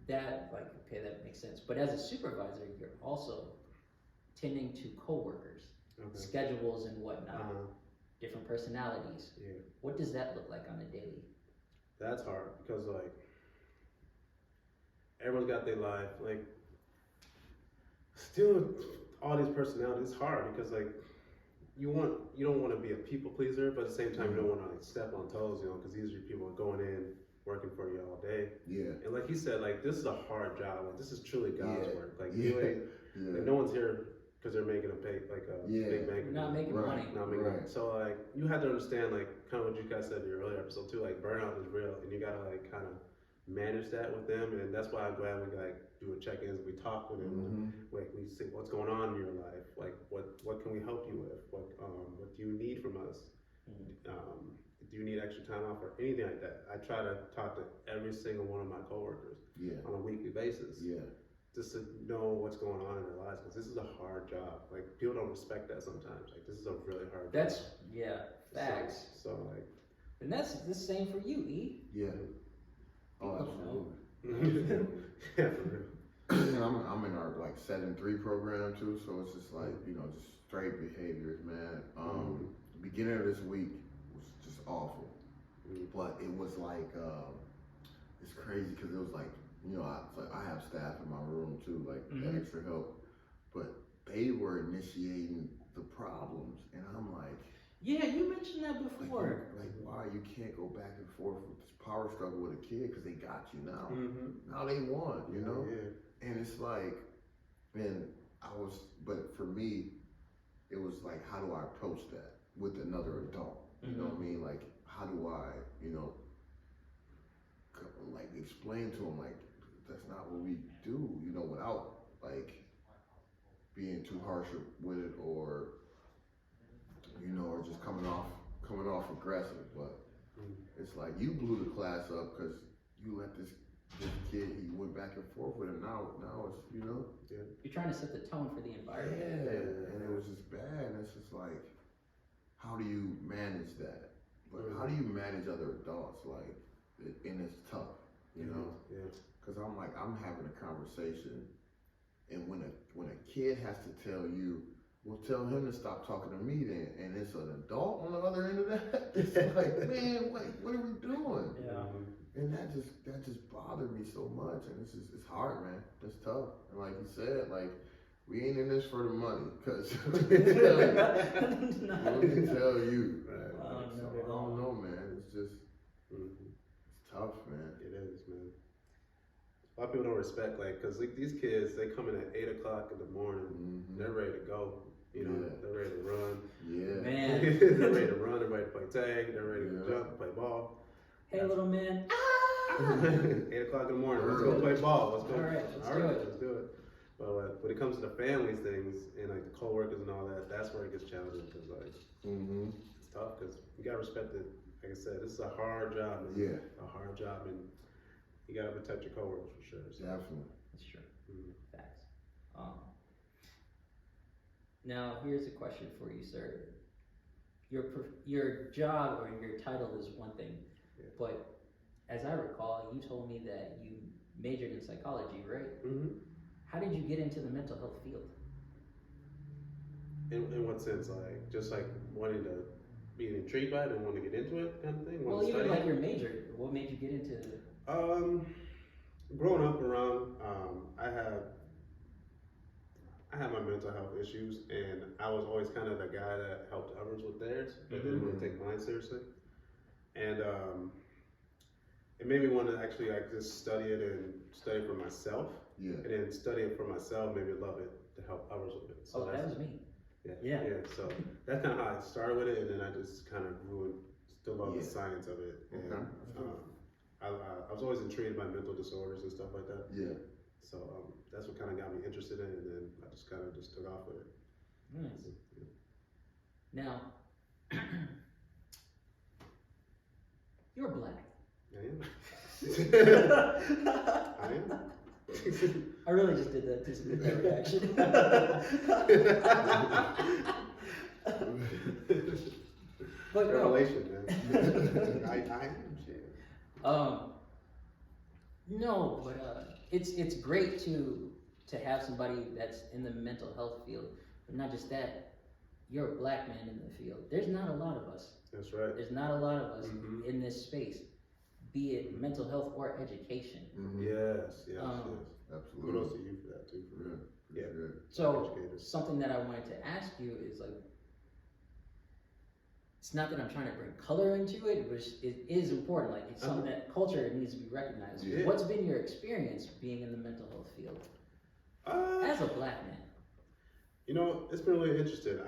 [SPEAKER 2] That that makes sense. But as a supervisor, you're also tending to coworkers, schedules and whatnot, different personalities. Yeah. What does that look like on a daily?
[SPEAKER 4] That's hard because everyone's got their life. Like, still, all these personalities, it's hard because you don't want to be a people pleaser, but at the same time you don't want to step on toes, because these are people going in working for you all day. Yeah. And like you said, this is a hard job. Like, this is truly God's work. Like, you ain't, like, no one's here because they're making a big bank.
[SPEAKER 2] Not making money.
[SPEAKER 4] Not making money. So you have to understand kind of what you guys said in your earlier episode too. Burnout is real, and you gotta kind of manage that with them, and that's why I'm glad we do a check-ins. We talk with them, we see what's going on in your life, what can we help you with, what do you need from us, Do you need extra time off or anything like that? I try to talk to every single one of my coworkers on a weekly basis. Just to know what's going on in their lives, because this is a hard job. Like, people don't respect that sometimes. Like, this is a really hard job.
[SPEAKER 2] Facts.
[SPEAKER 4] So like,
[SPEAKER 2] and that's the same for you, E.
[SPEAKER 3] Yeah. Oh, absolutely.
[SPEAKER 4] Yeah, for real.
[SPEAKER 3] I'm in our like 7-3 program too, so it's just like, you know, just straight behaviors, man. The beginning of this week was just awful, but it was like it's crazy because it was like, you know, I have staff in my room too, like extra help, but they were initiating the problems, and I'm like,
[SPEAKER 2] yeah, you mentioned that before.
[SPEAKER 3] Like why you can't go back and forth with this power struggle with a kid because they got you now. Now they won, you know. And it's like, and but for me, it was like, how do I approach that with another adult? You know what I mean? Like, how do I, you know, like explain to them like that's not what we do, you know, without like being too harsh with it, or you know, or just coming off aggressive. But it's like you blew the class up because you let this kid, he went back and forth with him. Now it's, you know,
[SPEAKER 2] you're trying to set the tone for the environment.
[SPEAKER 3] And it was just bad. And it's just like, how do you manage that? But how do you manage other adults? Like, and it's tough, you know. Because I'm like, I'm having a conversation, and when a kid has to tell you, well, tell him to stop talking to me then, and it's an adult on the other end of that. It's like, man, what are we doing? And that just bothered me so much, and it's hard, man. It's tough, and like you said, like we ain't in this for the money, cause let me tell you, man. So, I don't know, man. It's just it's tough, man.
[SPEAKER 4] It is, man. A lot of people don't respect, like, cause like these kids, they come in at 8 o'clock in the morning, they're ready to go. You know, they're ready to run.
[SPEAKER 2] Man.
[SPEAKER 4] They're ready to run. They're ready to play tag. They're ready to jump, play ball.
[SPEAKER 2] Hey, little man.
[SPEAKER 4] 8 o'clock in the morning. Let's go play ball. Let's go.
[SPEAKER 2] All right, let's do it.
[SPEAKER 4] But when it comes to the families things and like the co-workers and all that, that's where it gets challenging because like it's tough because you gotta respect it. Like I said, this is a hard job. Man. A hard job, and you gotta protect your co-workers for sure. So.
[SPEAKER 3] Definitely.
[SPEAKER 2] That's true. Facts. Now, here's a question for you, sir. Your job or your title is one thing, but as I recall, you told me that you majored in psychology, right? How did you get into the mental health field?
[SPEAKER 4] In what sense? Like, just like wanting to be intrigued by it and want to get into it kind of thing?
[SPEAKER 2] Well, even like your major, what made you get into it?
[SPEAKER 4] Growing up around, I had my mental health issues, and I was always kind of the guy that helped others with theirs, but didn't really take mine seriously. And it made me want to actually like just study it and study for myself. And then study it for myself made me love it to help others with it. So
[SPEAKER 2] that was me.
[SPEAKER 4] Yeah. So that's kind of how I started with it, and then I just kind of grew and still love the science of it. And, I was always intrigued by mental disorders and stuff like that. So that's what kind of got me interested in it, and then I just kind of just took off with it.
[SPEAKER 2] Nice. Now, you're black.
[SPEAKER 4] I am. I am.
[SPEAKER 2] I really just did that just to get that reaction. But
[SPEAKER 4] revelation, man. I am shit.
[SPEAKER 2] No, but it's great to have somebody that's in the mental health field, but not just that. You're a black man in the field. There's not a lot of us.
[SPEAKER 4] That's right.
[SPEAKER 2] There's not a lot of us in this space, be it mental health or education.
[SPEAKER 4] Yes.
[SPEAKER 3] Absolutely.
[SPEAKER 4] Kudos to you for that too, for real.
[SPEAKER 2] So something that I wanted to ask you is like, it's not that I'm trying to bring color into it, but it is important. Like it's something that culture needs to be recognized. What's been your experience being in the mental health field as a black man?
[SPEAKER 4] You know, it's been really interesting.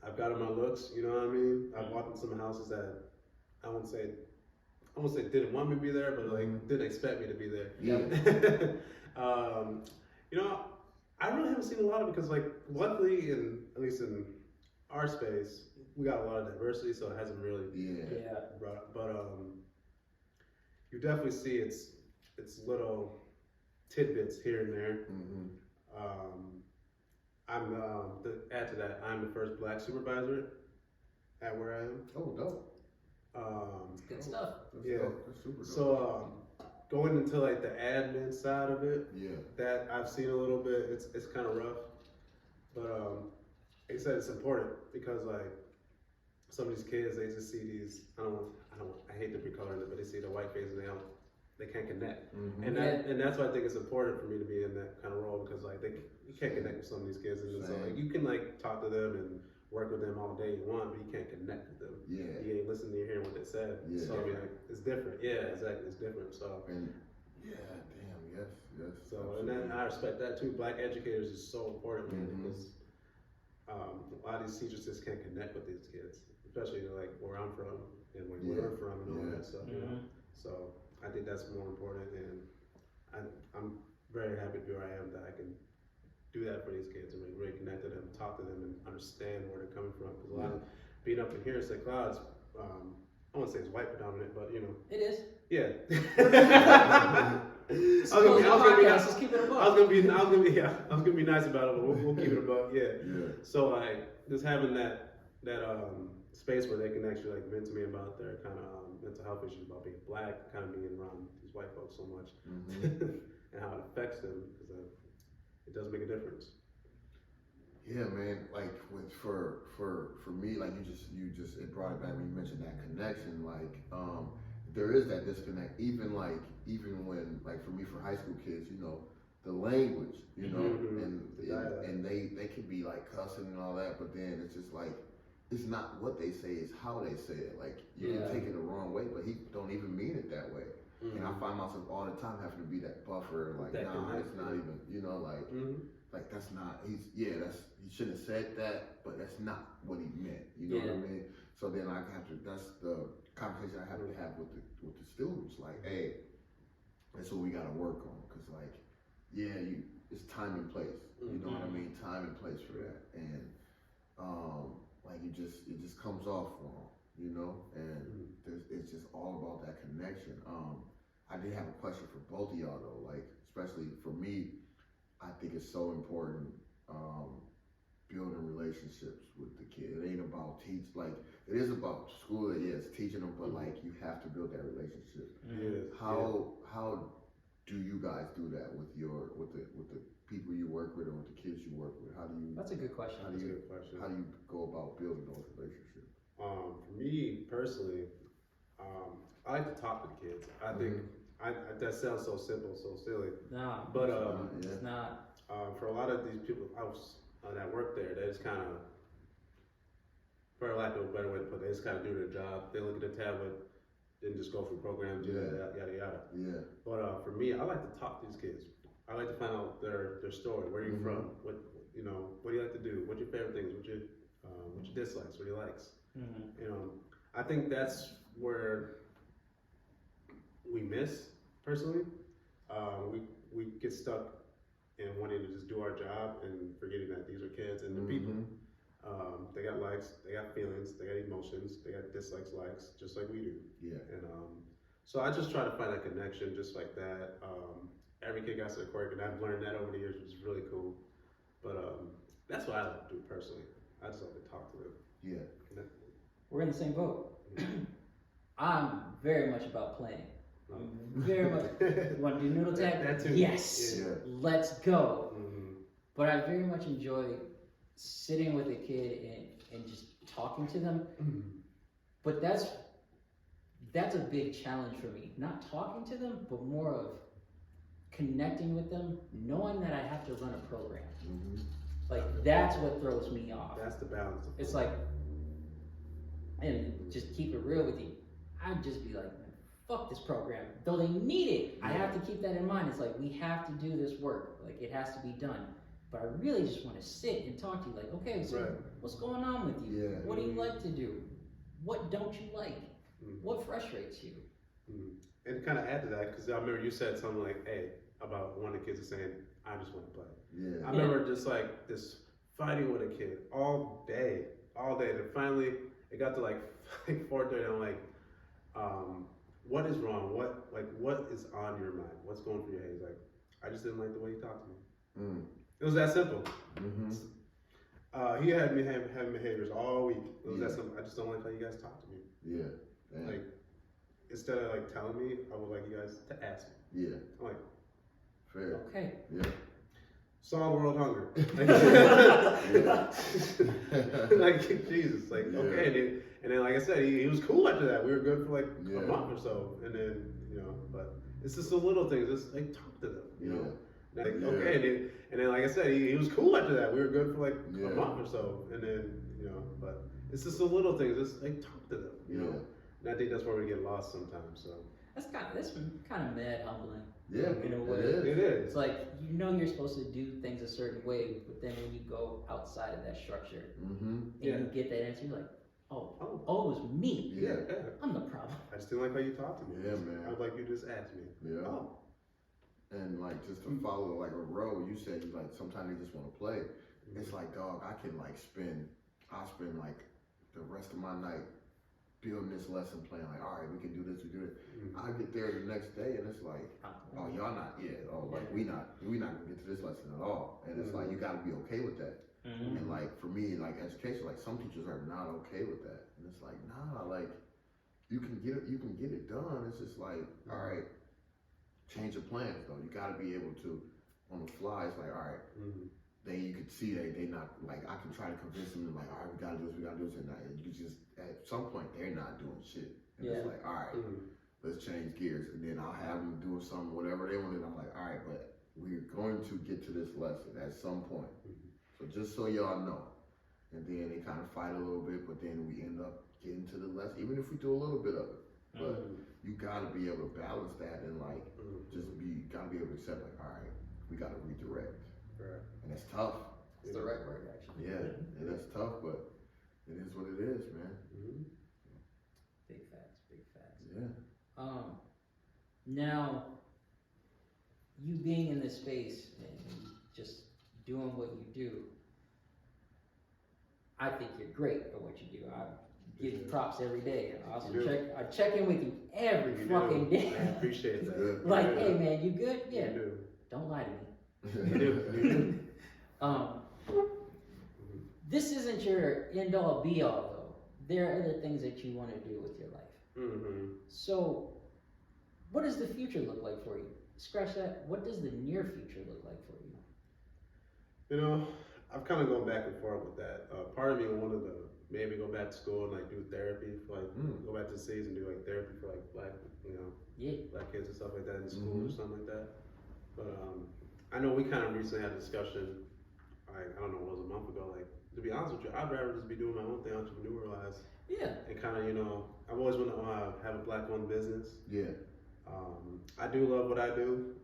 [SPEAKER 4] I've gotten my looks. You know what I mean? I've walked in some houses that I won't say didn't want me to be there, but like didn't expect me to be there. You know, I really haven't seen a lot of it because like luckily at least in our space, we got a lot of diversity, so it hasn't really brought up. But you definitely see it's little tidbits here and there. I'm to add to that, I'm the first black supervisor at where I am.
[SPEAKER 3] Oh, dope.
[SPEAKER 2] Good stuff.
[SPEAKER 3] That's dope. That's super dope.
[SPEAKER 4] So going into like the admin side of it, that I've seen a little bit. It's kind of rough, but like I said, it's important because like some of these kids, they just see these. I hate to be coloring it, but they see the white face and they can't connect. And that's why I think it's important for me to be in that kind of role because like you can't connect with some of these kids, and so like you can like talk to them and work with them all day you want, but you can't connect with them. You ain't listening to hearing what they said. So I mean, like, it's different. Yeah, exactly, it's different. So
[SPEAKER 3] yes.
[SPEAKER 4] So and then I respect that too. Black educators is so important, man, because a lot of these teachers just can't connect with these kids, especially like where I'm from and where you're from and all that stuff. You know? So I think that's more important, and I'm very happy to be where I am, that I can do that for these kids and really connect to them, talk to them, and understand where they're coming from. Because a lot of being up in here in St. Cloud's, I won't say it's white predominant, but you know,
[SPEAKER 2] it is.
[SPEAKER 4] Yeah.
[SPEAKER 2] I was
[SPEAKER 4] gonna be nice about it, but we'll keep it above. So like just having that space where they can actually like vent to me about their kind of mental health issues, about being black, kind of being around these white folks so much, and how it affects them, because it does make a difference.
[SPEAKER 3] Yeah, man. Like for me, like you just it brought it back when you mentioned that connection. Like there is that disconnect. Even when like for me, for high school kids, you know, the language, you know, and they can be like cussing and all that, but then it's just like it's not what they say, it's how they say it. Like you can take it the wrong way, but he don't even mean it that way. And I find myself all the time having to be that buffer, like it's not even, you know, like like that's not he shouldn't have said that, but that's not what he meant. You know what I mean? So then I have to. That's the conversation I have to have with the students. Like, hey, that's what we got to work on, because like, it's time and place. You know what I mean? Time and place for that, and like it just comes off wrong. You know, and it's just all about that connection. I did have a question for both of y'all though, like especially for me, I think it's so important building relationships with the kid. It ain't about it is about school, yes, teaching them, but like you have to build that relationship. How do you guys do that with the people you work with or with the kids you work with?
[SPEAKER 2] That's a good question.
[SPEAKER 3] How do you go about building those relationships?
[SPEAKER 4] For me personally, I like to talk to the kids. I think that sounds so simple, so silly.
[SPEAKER 2] No,
[SPEAKER 4] but
[SPEAKER 2] it's not.
[SPEAKER 4] For a lot of these people that work there, they just kind of, for lack of a better way to put it, they just kind of do their job. They look at the tablet, then just go through programs, yada yada. Yeah. But for me, I like to talk to these kids. I like to find out their story. Where are you from? What do you like to do? What's your favorite things? What your dislikes? What your likes? You know, I think that's where we miss personally. We get stuck in wanting to just do our job and forgetting that these are kids and they're people. They got likes, they got feelings, they got emotions, they got dislikes, likes, just like we do. Yeah. And so I just try to find a connection just like that. Every kid got their quirk, and I've learned that over the years, which is really cool. But that's what I like to do personally. I just like to talk to them. Yeah. Connect.
[SPEAKER 2] We're in the same boat. I'm very much about playing. I'm very much. You want to do noodle tag?
[SPEAKER 4] That too.
[SPEAKER 2] Yes. Yeah. Let's go. But I very much enjoy sitting with a kid and just talking to them. But that's a big challenge for me. Not talking to them, but more of connecting with them, knowing that I have to run a program. Like that's what throws me off.
[SPEAKER 4] That's the balance.
[SPEAKER 2] It's like, and just keep it real with you, I'd just be like, fuck this program. Though they need it, I have to keep that in mind. It's like, we have to do this work. Like, it has to be done. But I really just want to sit and talk to you. Like, okay, so what's going on with you? Yeah. What do you like to do? What don't you like? What frustrates you?
[SPEAKER 4] And to kind of add to that, because I remember you said something like, hey, about one of the kids is saying, I just want to play. I remember just like this fighting with a kid all day all day. And finally, it got to like 4:30. I'm like, what is wrong? What is on your mind? What's going through your head? He's like, I just didn't like the way you talked to me.
[SPEAKER 3] Mm.
[SPEAKER 4] It was that simple.
[SPEAKER 3] Mm-hmm.
[SPEAKER 4] He had me having behaviors all week. It was
[SPEAKER 3] Yeah.
[SPEAKER 4] that simple. I just don't like how you guys talk to me.
[SPEAKER 3] Yeah. Damn.
[SPEAKER 4] Like, instead of like telling me, I would like you guys to ask me.
[SPEAKER 3] Yeah.
[SPEAKER 4] I'm like,
[SPEAKER 3] Fair.
[SPEAKER 2] Okay.
[SPEAKER 3] Yeah.
[SPEAKER 4] solve world hunger.
[SPEAKER 3] Yeah.
[SPEAKER 4] Like, Jesus, like,
[SPEAKER 3] Yeah.
[SPEAKER 4] okay. And then, like I said, he was cool after that. We were good for like
[SPEAKER 3] Yeah.
[SPEAKER 4] a month or so. And then, but it's just the little things. Just like talk to them, you know? Like,
[SPEAKER 3] Yeah.
[SPEAKER 4] okay. And then, like I said, he was cool after that. We were good for like
[SPEAKER 3] Yeah.
[SPEAKER 4] a month or so. And then, but it's just the little things. Just like talk to them, you know? And I think that's where we get lost sometimes. So
[SPEAKER 2] That's kind of mad humbling.
[SPEAKER 3] Yeah.
[SPEAKER 2] In a way.
[SPEAKER 3] It is.
[SPEAKER 4] it is.
[SPEAKER 2] It's like you're supposed to do things a certain way, but then when you go outside of that structure
[SPEAKER 3] Mm-hmm.
[SPEAKER 2] and
[SPEAKER 4] Yeah.
[SPEAKER 2] you get that answer, you're like, oh,
[SPEAKER 4] Oh.
[SPEAKER 2] it was me.
[SPEAKER 3] Yeah.
[SPEAKER 2] I'm the problem.
[SPEAKER 4] I just didn't like how you talked to me.
[SPEAKER 3] Yeah, man.
[SPEAKER 4] I would like you to just ask me.
[SPEAKER 3] Yeah.
[SPEAKER 4] Oh.
[SPEAKER 3] And like just to follow like a road, you said like sometimes they just want to play. It's like, dog, I spend like the rest of my night building this lesson plan. Like, all right, we can do this, we do it. I get there the next day and it's like, oh, y'all not yet. Oh, like we not gonna get to this lesson at all. And it's like you gotta be okay with that.
[SPEAKER 2] Mm-hmm.
[SPEAKER 3] And like for me, like education, like some teachers are not okay with that. And it's like, nah, like you can get it done. It's just like, all right, change your plans though. You gotta be able to on the fly. It's like, all right, then you could see they not like I can try to convince them like, all right, we gotta do this, and you just at some point they're not doing shit. And it's like, all right, let's change gears, and then I'll have them doing something, whatever they want, and I'm like, all right, but we're going to get to this lesson at some point. So just so y'all know. And then they kind of fight a little bit, but then we end up getting to the lesson, even if we do a little bit of it. But you gotta be able to balance that and like gotta be able to accept like, all right, we gotta redirect.
[SPEAKER 4] Right.
[SPEAKER 3] And it's tough.
[SPEAKER 2] It's the right word, actually.
[SPEAKER 3] Yeah, and it's tough, but it is what it is, man.
[SPEAKER 2] Big facts.
[SPEAKER 3] Yeah.
[SPEAKER 2] Now, you being in this space and just doing what you do, I think you're great at what you do. I give you props every day. I check in with you every fucking day.
[SPEAKER 4] I appreciate that.
[SPEAKER 2] Like, hey man, you good? Yeah.
[SPEAKER 4] You do.
[SPEAKER 2] Don't lie to me.
[SPEAKER 4] You do.
[SPEAKER 2] This isn't your end all be all though. There are other things that you want to do with your life. So, what does the future look like for you? Scratch that. What does the near future look like for you?
[SPEAKER 4] I've kind of gone back and forth with that. Part of me wanted to maybe go back to school and like do therapy for like go back to the States and do like therapy for like black kids and stuff like that in school or something like that. But I know we kind of recently had a discussion. Like I don't know, it was a month ago. Like to be honest with you, I'd rather just be doing my own thing, entrepreneurialize.
[SPEAKER 2] Yeah.
[SPEAKER 4] And kind of I've always wanted to have a black-owned business.
[SPEAKER 3] Yeah.
[SPEAKER 4] I do love what I do.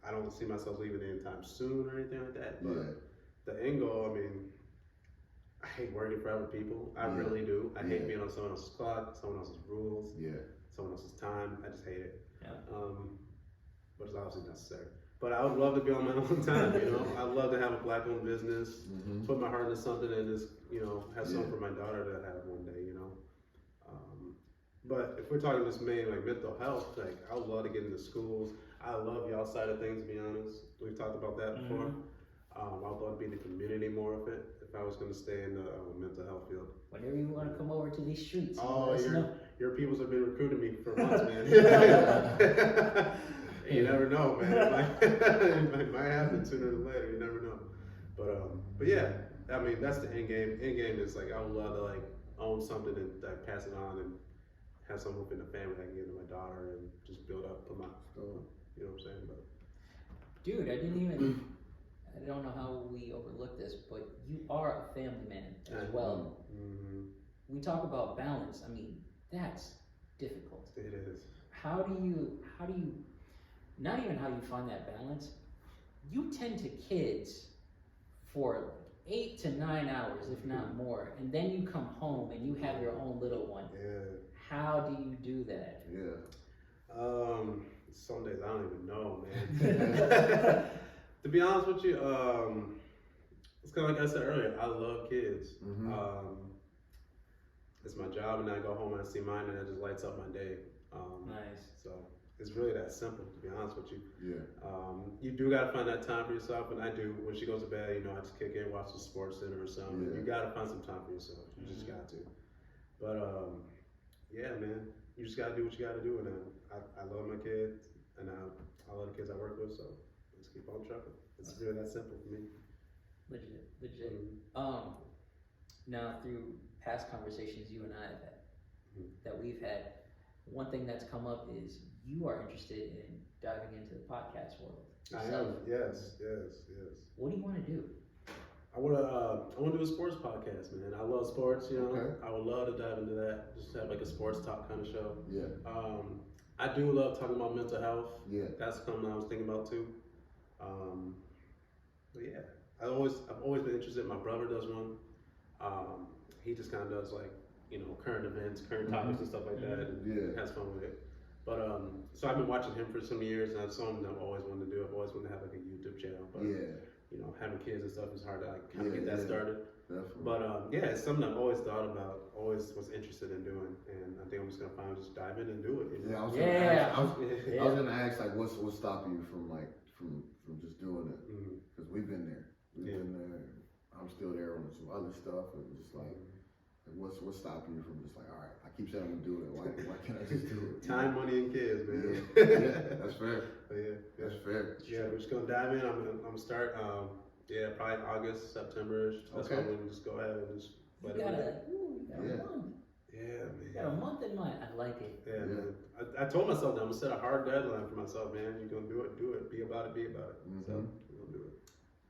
[SPEAKER 4] I don't see myself leaving anytime soon or anything like that. But the end goal, I mean, I hate working for other people. I really do. I hate being on someone else's clock, someone else's rules, someone else's time. I just hate it.
[SPEAKER 2] Yeah.
[SPEAKER 4] But it's obviously necessary. But I would love to be on my own time, I'd love to have a black-owned business, put my heart into something and just, have something for my daughter to have one day, But if we're talking this main, like mental health, like I would love to get into schools. I love y'all side of things, to be honest. We've talked about that before. I would love to be in the community more of it if I was going to stay in the mental health field.
[SPEAKER 2] Whenever you want to come over to these streets,
[SPEAKER 4] your peoples have been recruiting me for months, man. You never know, man. It might happen sooner than later. You never know. But yeah, I mean that's the end game. End game is like I would love to like own something and like pass it on and have something within the family I can give to my daughter and just build up from my, you know what I'm saying? But
[SPEAKER 2] dude, I don't know how we overlook this, but you are a family man as well. We talk about balance. I mean, that's difficult.
[SPEAKER 4] It is.
[SPEAKER 2] How do you, not even how you find that balance, you tend to kids for like 8 to 9 hours, if not more, and then you come home and you have your own little one.
[SPEAKER 4] Yeah.
[SPEAKER 2] How do you do that?
[SPEAKER 3] Yeah.
[SPEAKER 4] Some days I don't even know, man. To be honest with you, it's kind of like I said earlier. I love kids. it's my job, and then I go home and I see mine, and it just lights up my day.
[SPEAKER 2] Nice.
[SPEAKER 4] So it's really that simple, to be honest with you.
[SPEAKER 3] Yeah.
[SPEAKER 4] You do gotta find that time for yourself, and I do. When she goes to bed, you know, I just kick in, watch the Sports Center or something.
[SPEAKER 3] Yeah.
[SPEAKER 4] You gotta find some time for yourself. You just got to. But yeah, man, you just gotta do what you gotta do, and I love my kids, and I love the kids I work with, so let's keep on trucking. It's really that simple for me.
[SPEAKER 2] Legit.
[SPEAKER 4] Mhm.
[SPEAKER 2] Now through past conversations you and I have had, that we've had, one thing that's come up is you are interested in diving into the podcast world yourself.
[SPEAKER 4] I am. Yes.
[SPEAKER 2] What do you want to do?
[SPEAKER 4] I wanna do a sports podcast, man. I love sports, you know.
[SPEAKER 3] Okay.
[SPEAKER 4] I would love to dive into that. Just have like a sports talk kind of show.
[SPEAKER 3] Yeah.
[SPEAKER 4] I do love talking about mental health.
[SPEAKER 3] Yeah.
[SPEAKER 4] That's something I was thinking about too. But yeah, I've always been interested. My brother does one. He just kind of does like, you know, current events, current topics and stuff like that, and
[SPEAKER 3] Yeah.
[SPEAKER 4] has fun with it. But so I've been watching him for some years, and that's something I've always wanted to do. I've always wanted to have like a YouTube channel, but you know, having kids and stuff is hard to like kind of get that started.
[SPEAKER 3] Definitely.
[SPEAKER 4] But yeah, it's something I've always thought about, always was interested in doing, and I think I'm just gonna finally just dive in and do it. You know?
[SPEAKER 3] Yeah, I was gonna ask like, what's stopping you from like from just doing it? Because we've been there. We've been there. I'm still there on some other stuff, and just like what's stopping you from just like, all right, I keep saying I'm gonna do it. Why can't I just do it?
[SPEAKER 4] Time, money, and kids, man.
[SPEAKER 3] Yeah, that's fair. That's fair.
[SPEAKER 4] Yeah, we're just gonna dive in. I'm gonna start. Probably August, September. That's when we just go ahead and just let it
[SPEAKER 2] You got a month.
[SPEAKER 4] Yeah, man.
[SPEAKER 2] You got a month in mind. I like it.
[SPEAKER 4] Yeah, man. I told myself that I'm gonna set a hard deadline for myself, man. You're gonna do it. Be about it. So we're gonna do it.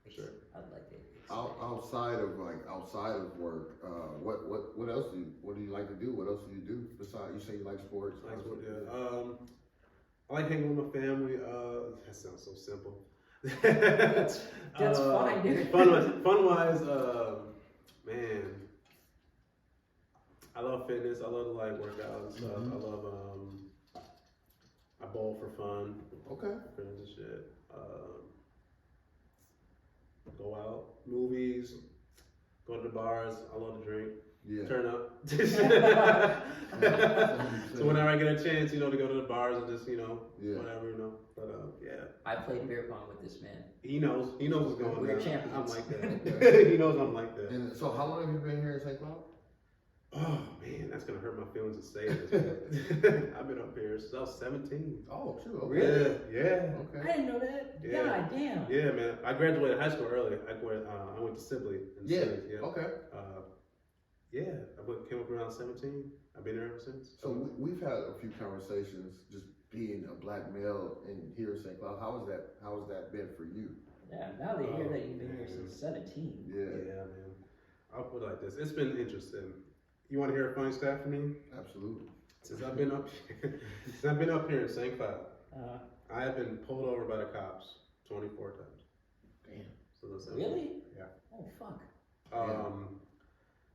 [SPEAKER 4] For sure.
[SPEAKER 2] I like it.
[SPEAKER 3] Outside of work, what else do you like to do? What else do you do besides, you say you like sports?
[SPEAKER 4] I like hanging with my family. That sounds so simple.
[SPEAKER 2] That's fine, dude.
[SPEAKER 4] Fun wise, man, I love fitness. I love to like work out and stuff. I love I bowl for fun.
[SPEAKER 3] Okay.
[SPEAKER 4] Friends and shit. Go out, movies, go to the bars. I love to drink.
[SPEAKER 3] Yeah.
[SPEAKER 4] Turn up. So whenever I get a chance, you know, to go to the bars and just, you know, whatever, you know. But yeah.
[SPEAKER 2] I played beer pong with this man.
[SPEAKER 4] He knows what's going on.
[SPEAKER 2] We're champions.
[SPEAKER 4] I'm like that. He knows I'm like that.
[SPEAKER 3] And so how long have you been here in St. Cloud?
[SPEAKER 4] Oh man, that's gonna hurt my feelings to say this. Man. I've been up here since I was 17.
[SPEAKER 3] Oh, true. Okay.
[SPEAKER 2] Really?
[SPEAKER 4] Yeah.
[SPEAKER 3] Okay.
[SPEAKER 2] I didn't know that.
[SPEAKER 4] Yeah.
[SPEAKER 2] God damn.
[SPEAKER 4] Yeah, man. I graduated high school early. I went to Sibley in the cities. Yeah.
[SPEAKER 3] Okay.
[SPEAKER 4] I came up around 17. I've been there ever since.
[SPEAKER 3] So we've had a few conversations just being a black male in here in St. Cloud. How has that been for you?
[SPEAKER 2] Yeah, now they hear that you've been here since 17.
[SPEAKER 3] Yeah.
[SPEAKER 4] Yeah, man. I'll put it like this. It's been interesting. You want to hear a funny stat from me?
[SPEAKER 3] Absolutely.
[SPEAKER 4] Since I've been up here in St. Cloud, I have been pulled over by the cops 24 times.
[SPEAKER 3] Damn.
[SPEAKER 4] So that's
[SPEAKER 2] Really?
[SPEAKER 4] Yeah.
[SPEAKER 2] Oh, fuck.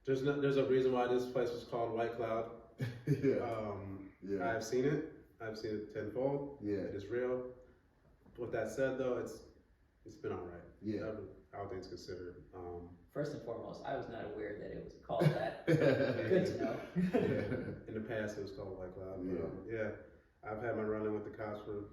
[SPEAKER 4] There's a reason why this place was called White Cloud.
[SPEAKER 3] Yeah.
[SPEAKER 4] I've seen it. I've seen it tenfold.
[SPEAKER 3] Yeah.
[SPEAKER 4] It is real. With that said, though, it's been all right.
[SPEAKER 3] Yeah.
[SPEAKER 4] All things considered.
[SPEAKER 2] First and foremost, I was not aware that it was called that. Good to know.
[SPEAKER 4] In the past, it was called White Cloud. But, I've had my run-in with the cops for,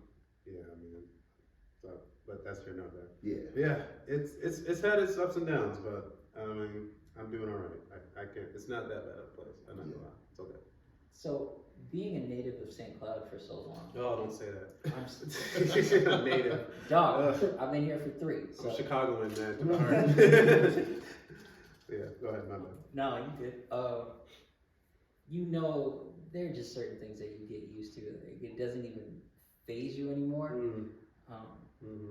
[SPEAKER 4] but that's here, not there.
[SPEAKER 3] Yeah.
[SPEAKER 4] It's had its ups and downs, but I mean, I'm doing all right. I can't. It's not that bad of a place. I'm not gonna lie. It's okay.
[SPEAKER 2] So, being a native of St. Cloud for so long.
[SPEAKER 4] Oh, don't say that. I'm native.
[SPEAKER 2] Dog, I've been here for 3. So.
[SPEAKER 4] I'm Chicagoan, man, to the heart. Yeah, go ahead, my bad.
[SPEAKER 2] No, you good. You know, there are just certain things that you get used to. Like, it doesn't even faze you anymore.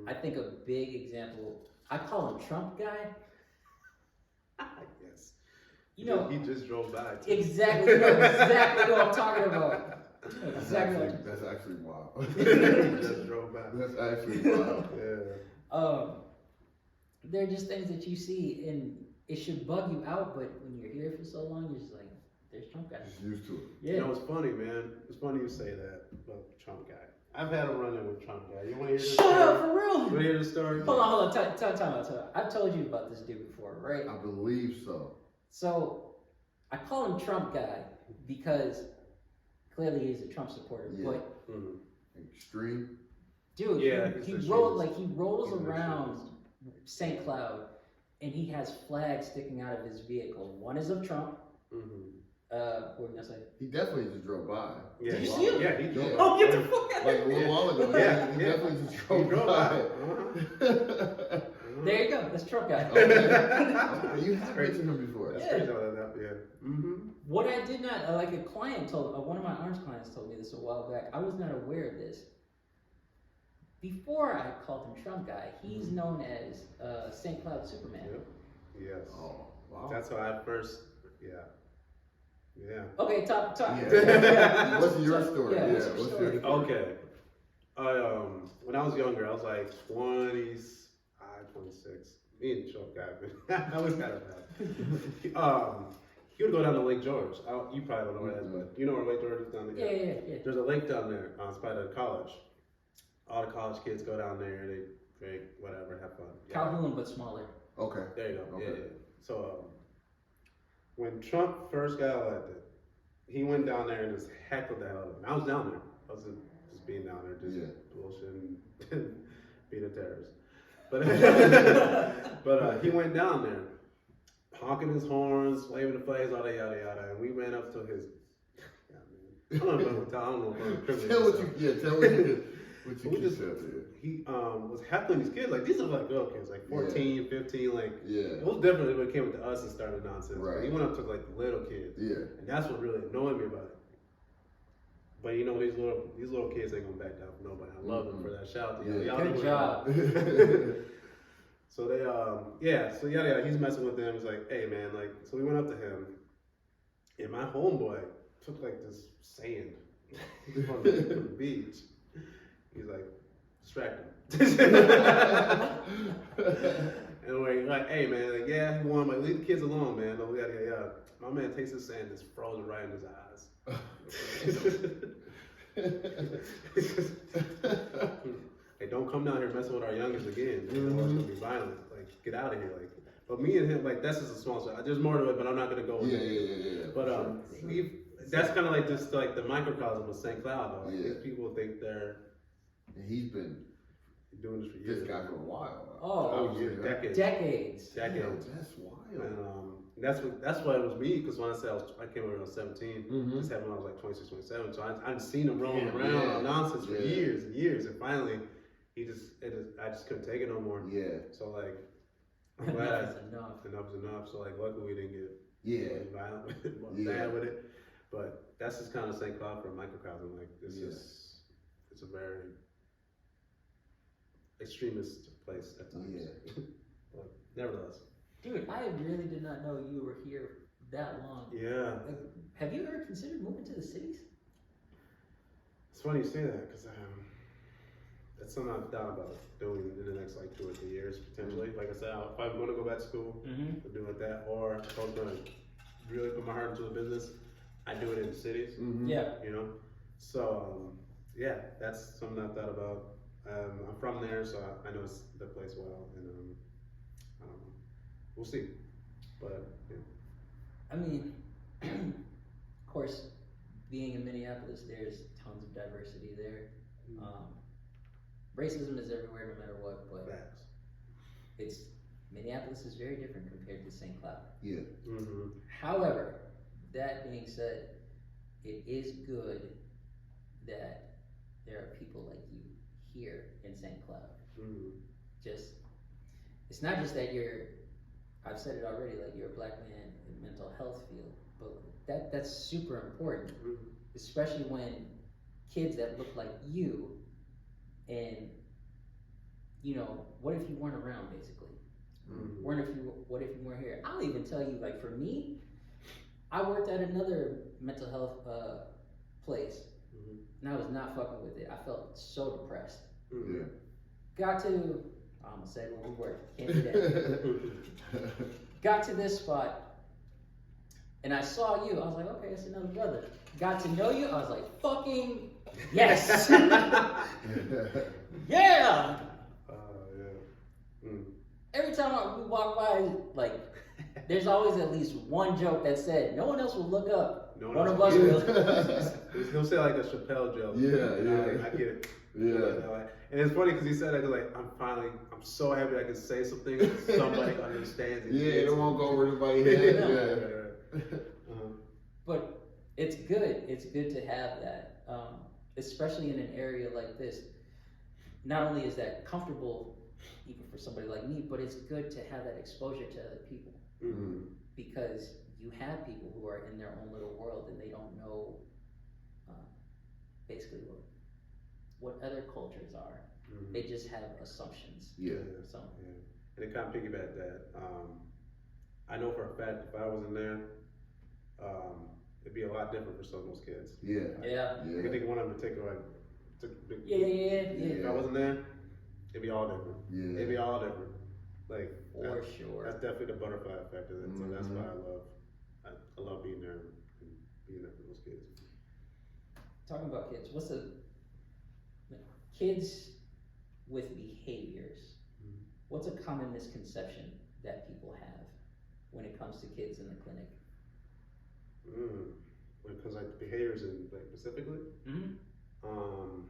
[SPEAKER 2] I think a big example, I call him Trump guy.
[SPEAKER 4] Yes.
[SPEAKER 2] You know,
[SPEAKER 4] he just drove by. Too.
[SPEAKER 2] Exactly. You know exactly what I'm talking about. Exactly.
[SPEAKER 3] That's actually wild.
[SPEAKER 4] He just drove by.
[SPEAKER 3] That's actually wild.
[SPEAKER 4] Yeah.
[SPEAKER 2] There are just things that you see, and it should bug you out. But when you're here for so long, you're just like, "There's Trump guy."
[SPEAKER 3] Just used to it.
[SPEAKER 2] Yeah.
[SPEAKER 4] You know, it's funny, man. It's funny you say that about Trump guy. I've had a run-in with Trump guy. You want to hear this
[SPEAKER 2] Shut
[SPEAKER 4] story?
[SPEAKER 2] up, for real.
[SPEAKER 4] You want to hear the story?
[SPEAKER 2] Hold on. Time out. I've told you about this dude before, right?
[SPEAKER 3] I believe so.
[SPEAKER 2] So, I call him Trump guy because clearly he's a Trump supporter.
[SPEAKER 3] Yeah.
[SPEAKER 2] But
[SPEAKER 3] Extreme.
[SPEAKER 2] dude,
[SPEAKER 4] Yeah,
[SPEAKER 2] he
[SPEAKER 4] he's
[SPEAKER 2] rolls
[SPEAKER 4] he's
[SPEAKER 2] around
[SPEAKER 4] extremist.
[SPEAKER 2] St. Cloud and he has flags sticking out of his vehicle. One is of Trump. What were you gonna say?
[SPEAKER 3] He definitely just drove by.
[SPEAKER 4] Yeah,
[SPEAKER 2] Did you see him?
[SPEAKER 4] Yeah, he drove.
[SPEAKER 2] Oh, get the fuck out
[SPEAKER 3] Like a
[SPEAKER 2] of
[SPEAKER 3] little
[SPEAKER 2] here!
[SPEAKER 3] while ago.
[SPEAKER 4] Yeah,
[SPEAKER 3] he
[SPEAKER 4] yeah.
[SPEAKER 3] definitely just
[SPEAKER 4] He
[SPEAKER 3] drove
[SPEAKER 4] drove
[SPEAKER 3] by.
[SPEAKER 4] by.
[SPEAKER 2] There you go. That's Trump guy.
[SPEAKER 3] Okay. You have
[SPEAKER 4] Crazy.
[SPEAKER 3] mentioned him before.
[SPEAKER 4] That's
[SPEAKER 2] Yeah.
[SPEAKER 4] crazy how that yeah.
[SPEAKER 2] What I did not like, a client told one of my arms clients told me this a while back. I was not aware of this. Before I called him Trump guy, he's known as St. Cloud Superman.
[SPEAKER 4] Yep. Yes.
[SPEAKER 3] Oh, wow.
[SPEAKER 4] That's how I first. Yeah. Yeah.
[SPEAKER 2] Okay, talk.
[SPEAKER 3] Yeah. What's your story?
[SPEAKER 2] Yeah,
[SPEAKER 3] Yeah,
[SPEAKER 2] what's your
[SPEAKER 3] what's
[SPEAKER 2] story?
[SPEAKER 3] your
[SPEAKER 4] Okay. When I was younger, I was like 26. Me and Trump guy, man. I was kind of bad. He would go down to Lake George. You probably don't know where that is, but you know where Lake George is down there?
[SPEAKER 2] Yeah.
[SPEAKER 4] There's a lake down there. It's by the college. All the college kids go down there. They drink, whatever, have fun. Yeah.
[SPEAKER 2] Calhoun, but smaller.
[SPEAKER 3] Okay.
[SPEAKER 4] There you go.
[SPEAKER 3] Okay.
[SPEAKER 4] Yeah. So when Trump first got elected, he went down there and just heckled the hell out of him. I was down there. I wasn't just being down there, just bullshitting and being a terrorist. But he went down there, honking his horns, waving the flags, all that yada yada, and we ran up to his. I don't know if I'm
[SPEAKER 3] Tell what you
[SPEAKER 4] We just-
[SPEAKER 3] said.
[SPEAKER 4] He was heckling these kids, like these are like little kids, like 14, 15, like
[SPEAKER 3] Yeah.
[SPEAKER 4] it was different when it came to us and started nonsense.
[SPEAKER 3] Right.
[SPEAKER 4] But he went up to like the little kids,
[SPEAKER 3] Yeah.
[SPEAKER 4] and that's what really annoyed me about it. But you know these little kids ain't gonna back down for nobody. I love them for that shout.
[SPEAKER 3] Yeah.
[SPEAKER 4] Y'all know
[SPEAKER 2] Good
[SPEAKER 4] what-
[SPEAKER 2] job.
[SPEAKER 4] So they so yada, he's messing with them. He's like, hey man, like, so we went up to him, and my homeboy took like this sand from the beach. He's like, distract him. And we're like, hey man, like, yeah, he won, like, leave the kids alone, man. No, yada. My man takes his sand, it's frozen right in his eyes. Hey, don't come down here messing with our youngest again. Or it's gonna be violent. Like, get out of here. Like, but me and him, like, that's just a small story. There's more to it, but I'm not gonna go into it.
[SPEAKER 3] Yeah.
[SPEAKER 4] But that's kind of like just like the microcosm of St. Cloud, though. Like,
[SPEAKER 3] Yeah.
[SPEAKER 4] these people think they're
[SPEAKER 3] And he's been
[SPEAKER 4] doing this for
[SPEAKER 3] this
[SPEAKER 4] years.
[SPEAKER 3] guy for a while.
[SPEAKER 2] Oh,
[SPEAKER 4] years, decades.
[SPEAKER 2] decades.
[SPEAKER 3] Yo,
[SPEAKER 4] Decades.
[SPEAKER 3] that's wild.
[SPEAKER 4] And that's why it was me, because when I said I came over when I was 17, this happened when I was like 26, 27. So I'd seen him rolling around on nonsense for years and years, and finally, I just couldn't take it no more.
[SPEAKER 3] Yeah.
[SPEAKER 4] So like, I'm glad
[SPEAKER 2] Enough is enough.
[SPEAKER 4] enough is enough. So like, luckily we didn't get
[SPEAKER 3] Yeah.
[SPEAKER 4] violent with it,
[SPEAKER 3] Yeah.
[SPEAKER 4] bad with it. But that's just kind of St. Cloud for a microcosm. Like, it's a very extremist place at times.
[SPEAKER 3] Yeah.
[SPEAKER 4] But nevertheless.
[SPEAKER 2] Dude, I really did not know you were here that long.
[SPEAKER 4] Yeah.
[SPEAKER 2] Like, have you ever considered moving to the cities?
[SPEAKER 4] It's funny you say that, because that's something I've thought about doing in the next like 2 or 3 years potentially. Like I said, if I'm going to go back to school, I'll do it that, or if I was going to really put my heart into a business, I do it in the cities.
[SPEAKER 2] Yeah.
[SPEAKER 4] You know, so yeah, that's something I've thought about. I'm from there, so I know the place well, and we'll see. But yeah.
[SPEAKER 2] I mean, of course, being in Minneapolis, there's tons of diversity there. Racism is everywhere, no matter what, but
[SPEAKER 4] Facts.
[SPEAKER 2] Minneapolis is very different compared to St. Cloud.
[SPEAKER 3] Yeah.
[SPEAKER 2] However, that being said, it is good that there are people like you here in St. Cloud. It's not just that I've said it already, like you're a black man in mental health field, but that's super important, especially when kids that look like you, and you know, what if you weren't around, basically? What if you weren't here? I'll even tell you, like, for me, I worked at another mental health place, and I was not fucking with it. I felt so depressed.
[SPEAKER 3] Yeah.
[SPEAKER 2] Got to, I'm gonna say when we worked, can't do that. Got to this spot, and I saw you. I was like, okay, it's another brother. Got to know you. I was like, fucking yes, yeah. Every time we walk by, like, There's always at least one joke that said, no one else will look up.
[SPEAKER 4] No
[SPEAKER 2] one
[SPEAKER 4] else
[SPEAKER 2] of us
[SPEAKER 4] will.
[SPEAKER 2] will.
[SPEAKER 4] He'll say like a Chappelle joke.
[SPEAKER 3] Yeah.
[SPEAKER 4] I get it.
[SPEAKER 3] Yeah.
[SPEAKER 4] And it's funny because he said that, like, I'm so happy I can say something that somebody understands it.
[SPEAKER 3] Yeah, it won't go over anybody's head. Yeah.
[SPEAKER 2] But it's good. It's good to have that, especially in an area like this. Not only is that comfortable, even for somebody like me, but it's good to have that exposure to other people.
[SPEAKER 3] Mm-hmm.
[SPEAKER 2] Because you have people who are in their own little world and they don't know basically what other cultures are.
[SPEAKER 4] Mm-hmm.
[SPEAKER 2] They just have assumptions.
[SPEAKER 3] Yeah.
[SPEAKER 2] So.
[SPEAKER 4] Yeah. And it kind of piggyback that. I know for a fact if I wasn't there, it'd be a lot different for some of those kids.
[SPEAKER 2] Yeah.
[SPEAKER 4] I can think of one in particular.
[SPEAKER 2] Yeah.
[SPEAKER 4] If I wasn't there, it'd be all different.
[SPEAKER 3] Yeah.
[SPEAKER 4] It'd be all different. Like
[SPEAKER 2] For sure.
[SPEAKER 4] That's definitely the butterfly effect of it. So that's why I love being there and being there for those kids.
[SPEAKER 2] Talking about kids, what's kids with behaviors? What's a common misconception that people have when it comes to kids in the clinic?
[SPEAKER 4] When it comes like behaviors and like specifically,
[SPEAKER 2] Mm-hmm.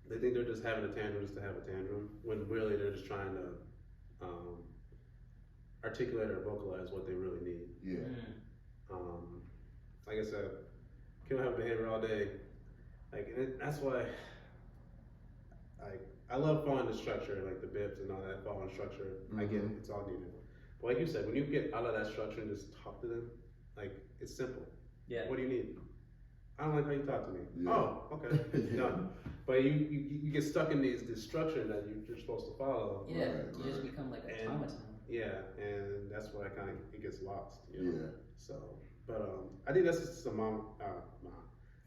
[SPEAKER 4] they think they're just having a tantrum just to have a tantrum, when really they're just trying to articulate or vocalize what they really need.
[SPEAKER 3] Yeah.
[SPEAKER 4] Like I said, kids have behavior all day, like, and that's why I love following the structure, like the bibs and all that, following structure. I get it, it's all needed. But like you said, when you get out of that structure and just talk to them, like, it's simple.
[SPEAKER 2] Yeah.
[SPEAKER 4] What do you need? I don't like how you talk to me.
[SPEAKER 3] Yeah.
[SPEAKER 4] Oh, okay, done. But you get stuck in this structure that you're supposed to follow.
[SPEAKER 2] Yeah,
[SPEAKER 3] Right,
[SPEAKER 2] you just become like
[SPEAKER 4] And-
[SPEAKER 2] automaton.
[SPEAKER 4] Yeah, and that's where it gets lost. You know?
[SPEAKER 3] Yeah.
[SPEAKER 4] So, but I think that's just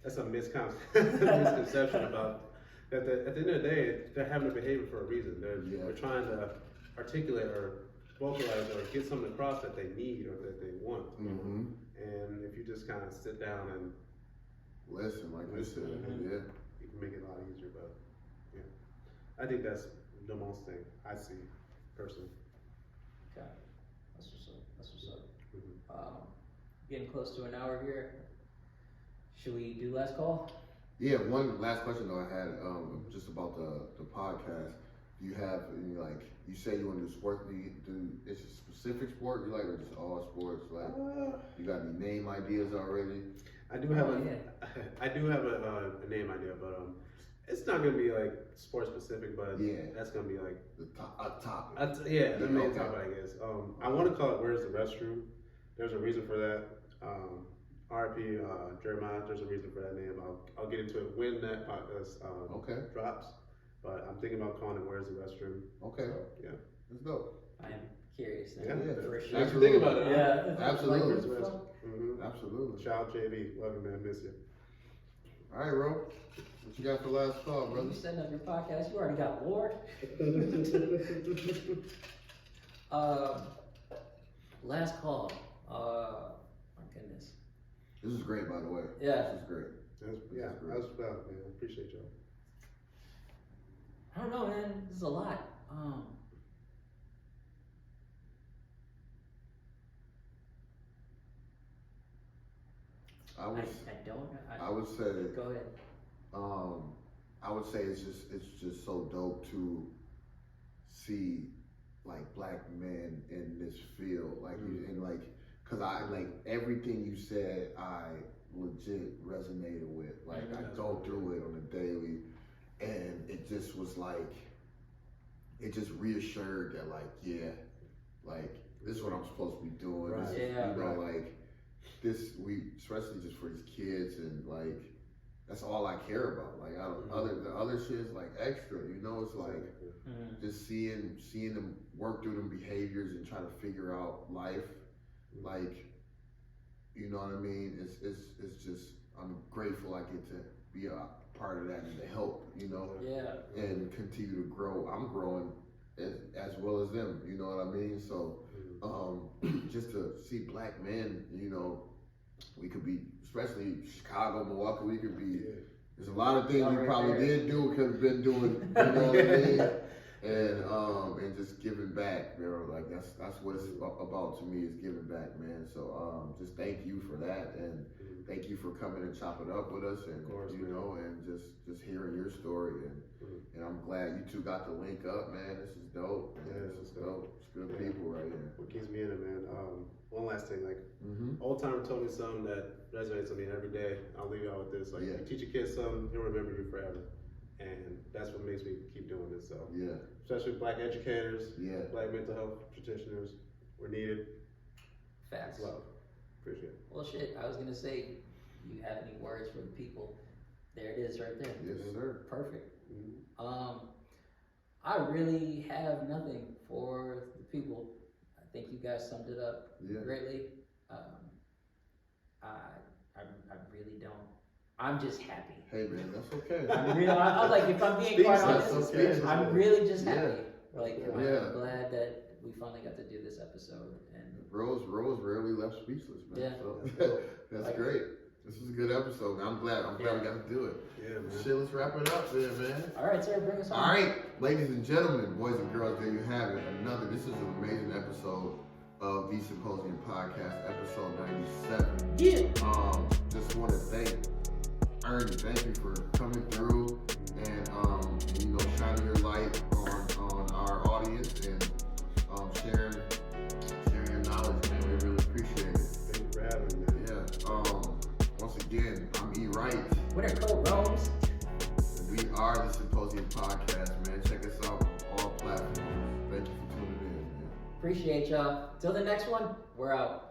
[SPEAKER 4] that's a misconception about that. At the end of the day, they're having a behavior for a reason. They're trying to articulate or vocalize or get something across that they need or that they want.
[SPEAKER 3] Mm-hmm.
[SPEAKER 4] And if you just kind of sit down and
[SPEAKER 3] Listen, like you said, yeah.
[SPEAKER 4] you can make it a lot easier. But yeah, I think that's the most thing I see personally.
[SPEAKER 2] Okay, that's what's up. Getting close to an hour here. Should we do last call?
[SPEAKER 3] Yeah, one last question though I had, just about the podcast. You have, you say you want to do sports, it's a specific sport you like, or just all sports? Like, you got any name ideas already?
[SPEAKER 4] I do have a name idea, but it's not gonna be like sport specific, but that's gonna be like
[SPEAKER 3] The topic.
[SPEAKER 4] the main topic, I guess. I want to call it "Where's the Restroom?" There's a reason for that. RP Jeremiah. There's a reason for that name. I'll get into it when that podcast drops. But I'm thinking about calling it "Where's the Restroom?"
[SPEAKER 3] Okay.
[SPEAKER 4] So, yeah,
[SPEAKER 3] Let's go.
[SPEAKER 2] I am curious now.
[SPEAKER 3] Yeah.
[SPEAKER 2] For sure.
[SPEAKER 4] Absolutely. Think about it.
[SPEAKER 2] Yeah.
[SPEAKER 3] Absolutely.
[SPEAKER 2] Like, where's the fuck?
[SPEAKER 3] Absolutely.
[SPEAKER 4] Shout out JB. Love you, man. Miss you.
[SPEAKER 3] All right, bro. What you got for last call, brother?
[SPEAKER 2] You setting up your podcast, you already got Lord. Last call. My goodness.
[SPEAKER 3] This is great, by the way.
[SPEAKER 2] Yeah.
[SPEAKER 3] This is great.
[SPEAKER 4] That was fun, man. Appreciate y'all.
[SPEAKER 2] I don't know, man. This is a lot. I don't know.
[SPEAKER 3] I would say.
[SPEAKER 2] Go ahead.
[SPEAKER 3] I would say it's just so dope to see like black men in this field, like and like, cause I like everything you said, I legit resonated with. Like I go through it on a daily, and it just was like, it just reassured that like this is what I'm supposed to be doing.
[SPEAKER 4] Right.
[SPEAKER 3] This is, like this especially just for these kids, and like that's all I care about. Like the other shit's like extra, it's like just seeing them work through them behaviors and try to figure out life. Like, you know what I mean? It's just, I'm grateful I get to be a part of that and to help,
[SPEAKER 2] Yeah.
[SPEAKER 3] and continue to grow. I'm growing as well as them, you know what I mean? So just to see black men, we could be, especially Chicago, Milwaukee, we could be, there's a lot of things we probably did do, could have been doing, you know what I mean? and just giving back, bro. Like that's what it's about to me, is giving back, man. So just thank you for that, and thank you for coming and chopping up with us, and and just hearing your story, and I'm glad you two got to link up, man. This is dope.
[SPEAKER 4] Yeah,
[SPEAKER 3] this is dope. It's good people right here.
[SPEAKER 4] What keeps me in it, man. One last thing, like old timer told me something that resonates with me every day. I'll leave y'all with this. Like, you teach a kid something, he'll remember you forever, and that's what makes me keep doing this. So especially Black educators, Black mental health practitioners, we're needed.
[SPEAKER 2] Facts.
[SPEAKER 4] It's love. Appreciate it.
[SPEAKER 2] Well, shit. I was gonna say, you have any words for the people? There it is, right there.
[SPEAKER 3] Yes, sir.
[SPEAKER 2] Perfect. I really have nothing for the people. I think you guys summed it up greatly. I really don't. I'm just happy.
[SPEAKER 3] Hey man, that's okay.
[SPEAKER 2] I was like, if I'm being quite honest, I'm really just happy. Like, I'm glad that we finally got to do this episode. And
[SPEAKER 3] Rose rarely left speechless, man.
[SPEAKER 2] Yeah.
[SPEAKER 3] So, that's great. This is a good episode, man. I'm glad we got to do it.
[SPEAKER 4] Yeah, man.
[SPEAKER 3] Shit, let's wrap it up then, man.
[SPEAKER 2] All right, sir, bring us home.
[SPEAKER 3] All right, ladies and gentlemen, boys and girls, there you have it. This is an amazing episode of the Symposium Podcast, episode 97.
[SPEAKER 2] Yeah.
[SPEAKER 3] Just want to thank Ernie. Thank you for coming through and shining your light on our audience and sharing your knowledge, man. We really appreciate it.
[SPEAKER 4] Thank you for having me, man.
[SPEAKER 3] Yeah. Once again, I'm E. Wright.
[SPEAKER 2] Winter coat Rose.
[SPEAKER 3] We are the Symposium Podcast, man. Check us out on all platforms. Thank you for tuning in, man.
[SPEAKER 2] Appreciate y'all. Till the next one, we're out.